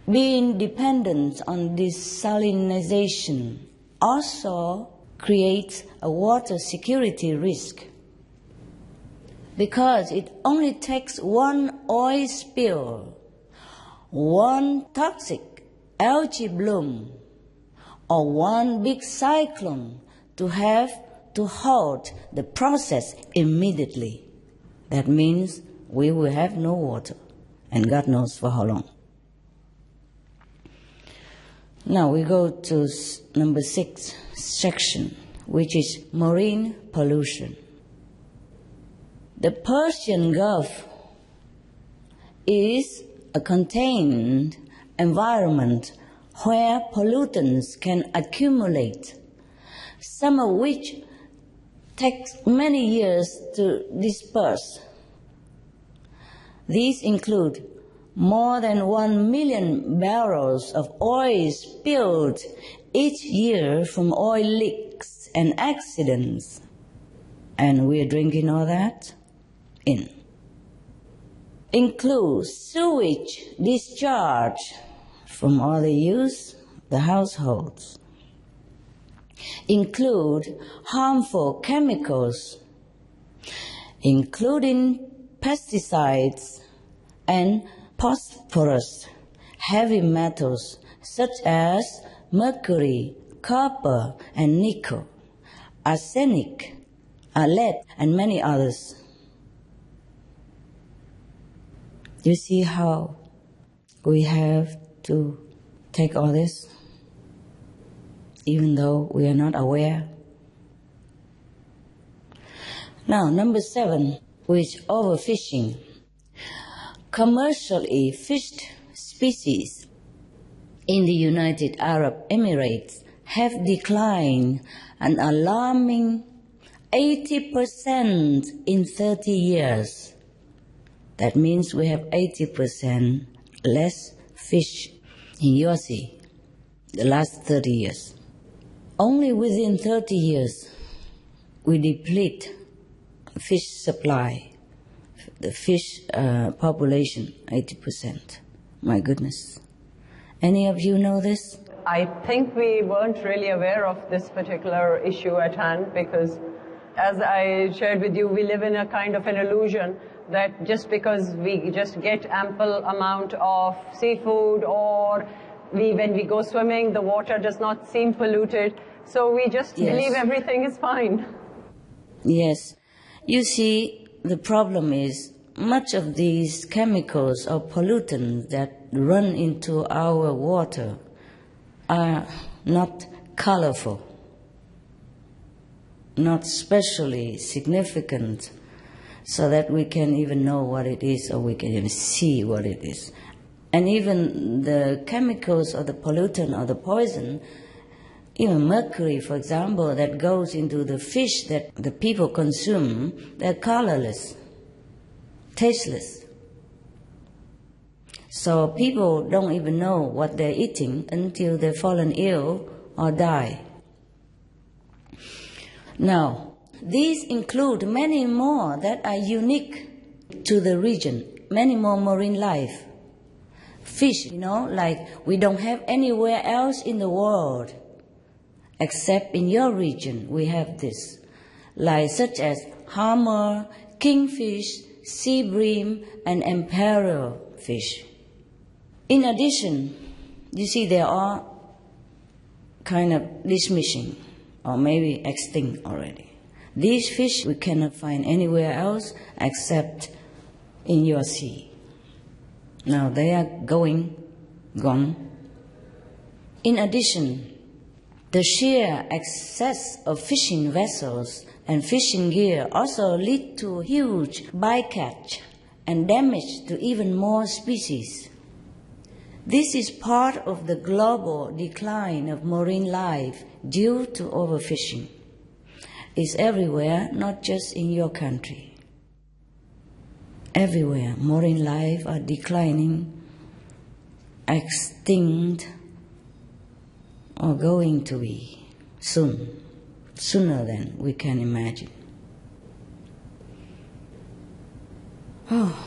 Being dependent on desalination also creates a water security risk, because it only takes one oil spill, one toxic algae bloom, or one big cyclone to have to halt the process immediately. That means we will have no water, and God knows for how long. Now we go to number 6 section, which is marine pollution. The Persian Gulf is a contained environment where pollutants can accumulate, some of which takes many years to disperse. These include more than 1 million barrels of oil spilled each year from oil leaks and accidents. And we're drinking all that in. Includes sewage discharge from all the use, the households. Include harmful chemicals, including pesticides and phosphorus, heavy metals such as mercury, copper, and nickel, arsenic, lead, and many others. You see how we have to take all this, even though we are not aware. Now, number 7, which is overfishing. Commercially fished species in the United Arab Emirates have declined an alarming 80% in 30 years. That means we have 80% less fish in your sea the last 30 years. Only within 30 years we deplete fish supply, the fish population, 80%. My goodness. Any of you know this? I think we weren't really aware of this particular issue at hand, because as I shared with you, we live in a kind of an illusion that just because we just get ample amount of seafood, or when we go swimming, the water does not seem polluted, so we just believe everything is fine. Yes. You see, the problem is much of these chemicals or pollutants that run into our water are not colorful, not specially significant, so that we can even know what it is, or we can even see what it is. And even the chemicals or the pollutant or the poison, even mercury, for example, that goes into the fish that the people consume, they're colorless, tasteless. So people don't even know what they're eating until they've fallen ill or die. Now, these include many more that are unique to the region, many more marine life. Fish, like we don't have anywhere else in the world, except in your region we have this, like such as hammer, kingfish, sea bream, and emperor fish. In addition, you see they are kind of diminishing, or maybe extinct already. These fish we cannot find anywhere else except in your sea. Now they are gone. In addition, the sheer excess of fishing vessels and fishing gear also lead to huge bycatch and damage to even more species. This is part of the global decline of marine life due to overfishing. It's everywhere, not just in your country. Everywhere, marine life are declining, extinct, or going to be soon, sooner than we can imagine. Oh,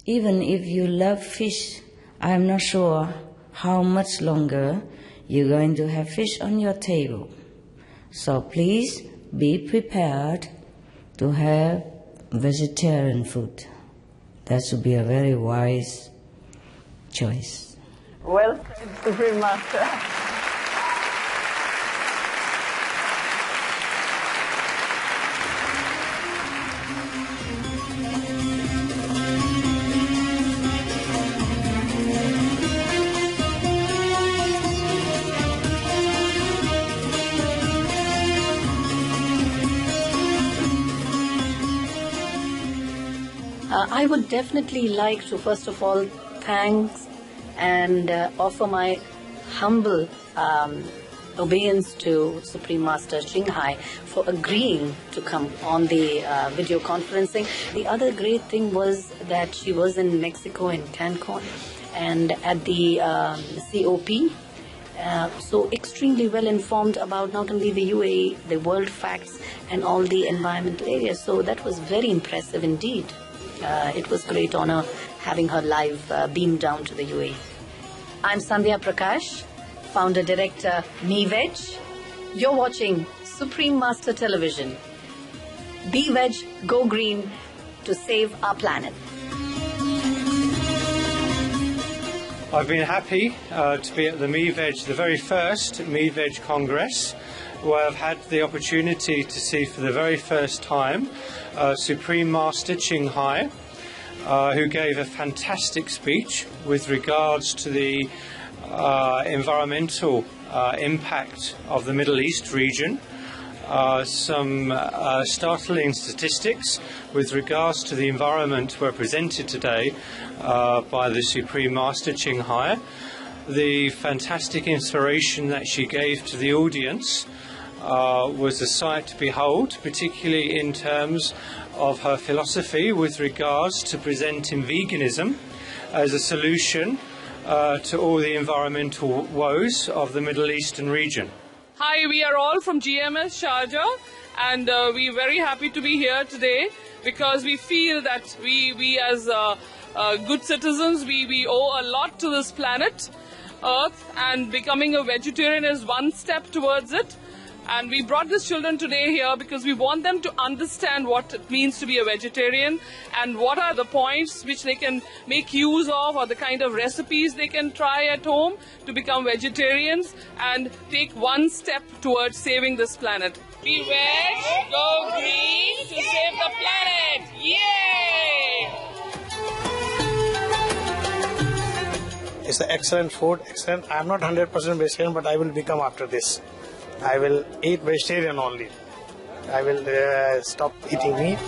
even if you love fish, I'm not sure how much longer you're going to have fish on your table. So please be prepared to have vegetarian food. That should be a very wise choice. Well said, Supreme Master. I would definitely like to, first of all, thank and offer my humble obeisance to Supreme Master Chinghai for agreeing to come on the video conferencing. The other great thing was that she was in Mexico, in Cancun, and at the COP, so extremely well informed about not only the UAE, the world facts, and all the environmental areas. So that was very impressive indeed. It was great honor having her live beamed down to the UAE. I'm Sandhya Prakash, founder director Vnmese. You're watching Supreme Master Television. Be veg, go green to save our planet. I've been happy to be at the Vnmese, the very first Vnmese Congress, where I've had the opportunity to see for the very first time Supreme Master Chinghai, who gave a fantastic speech with regards to the environmental impact of the Middle East region. Some startling statistics with regards to the environment were presented today by the Supreme Master Chinghai. The fantastic inspiration that she gave to the audience was a sight to behold, particularly in terms of her philosophy with regards to presenting veganism as a solution to all the environmental woes of the Middle Eastern region. Hi, we are all from GMS Sharjah, and we're very happy to be here today because we feel that we as good citizens, we owe a lot to this planet, Earth, and becoming a vegetarian is one step towards it. And we brought these children today here because we want them to understand what it means to be a vegetarian and what are the points which they can make use of or the kind of recipes they can try at home to become vegetarians and take one step towards saving this planet. Be veg, go green to save the planet! Yay! It's an excellent food, excellent. I'm not 100% vegetarian, but I will become after this. I will eat vegetarian only. I will stop eating meat.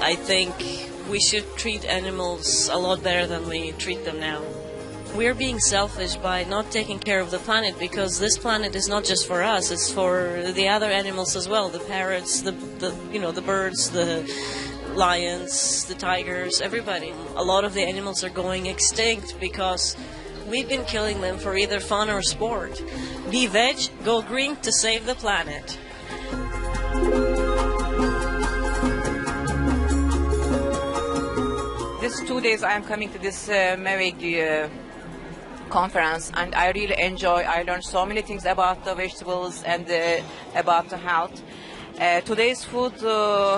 I think we should treat animals a lot better than we treat them now. We're being selfish by not taking care of the planet because this planet is not just for us, it's for the other animals as well, the parrots, the birds, the lions, the tigers, everybody. A lot of the animals are going extinct because we've been killing them for either fun or sport. Be veg, go green to save the planet. These 2 days I am coming to this Vnmese conference and I really enjoy. I learned so many things about the vegetables and about the health. Today's food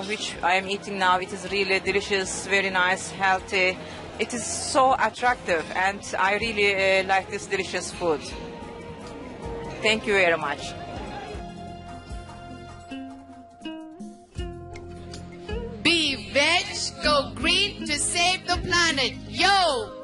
which I am eating now, it is really delicious, very nice, healthy. It is so attractive and I really like this delicious food. Thank you very much. Be veg, go green to save the planet. Yo!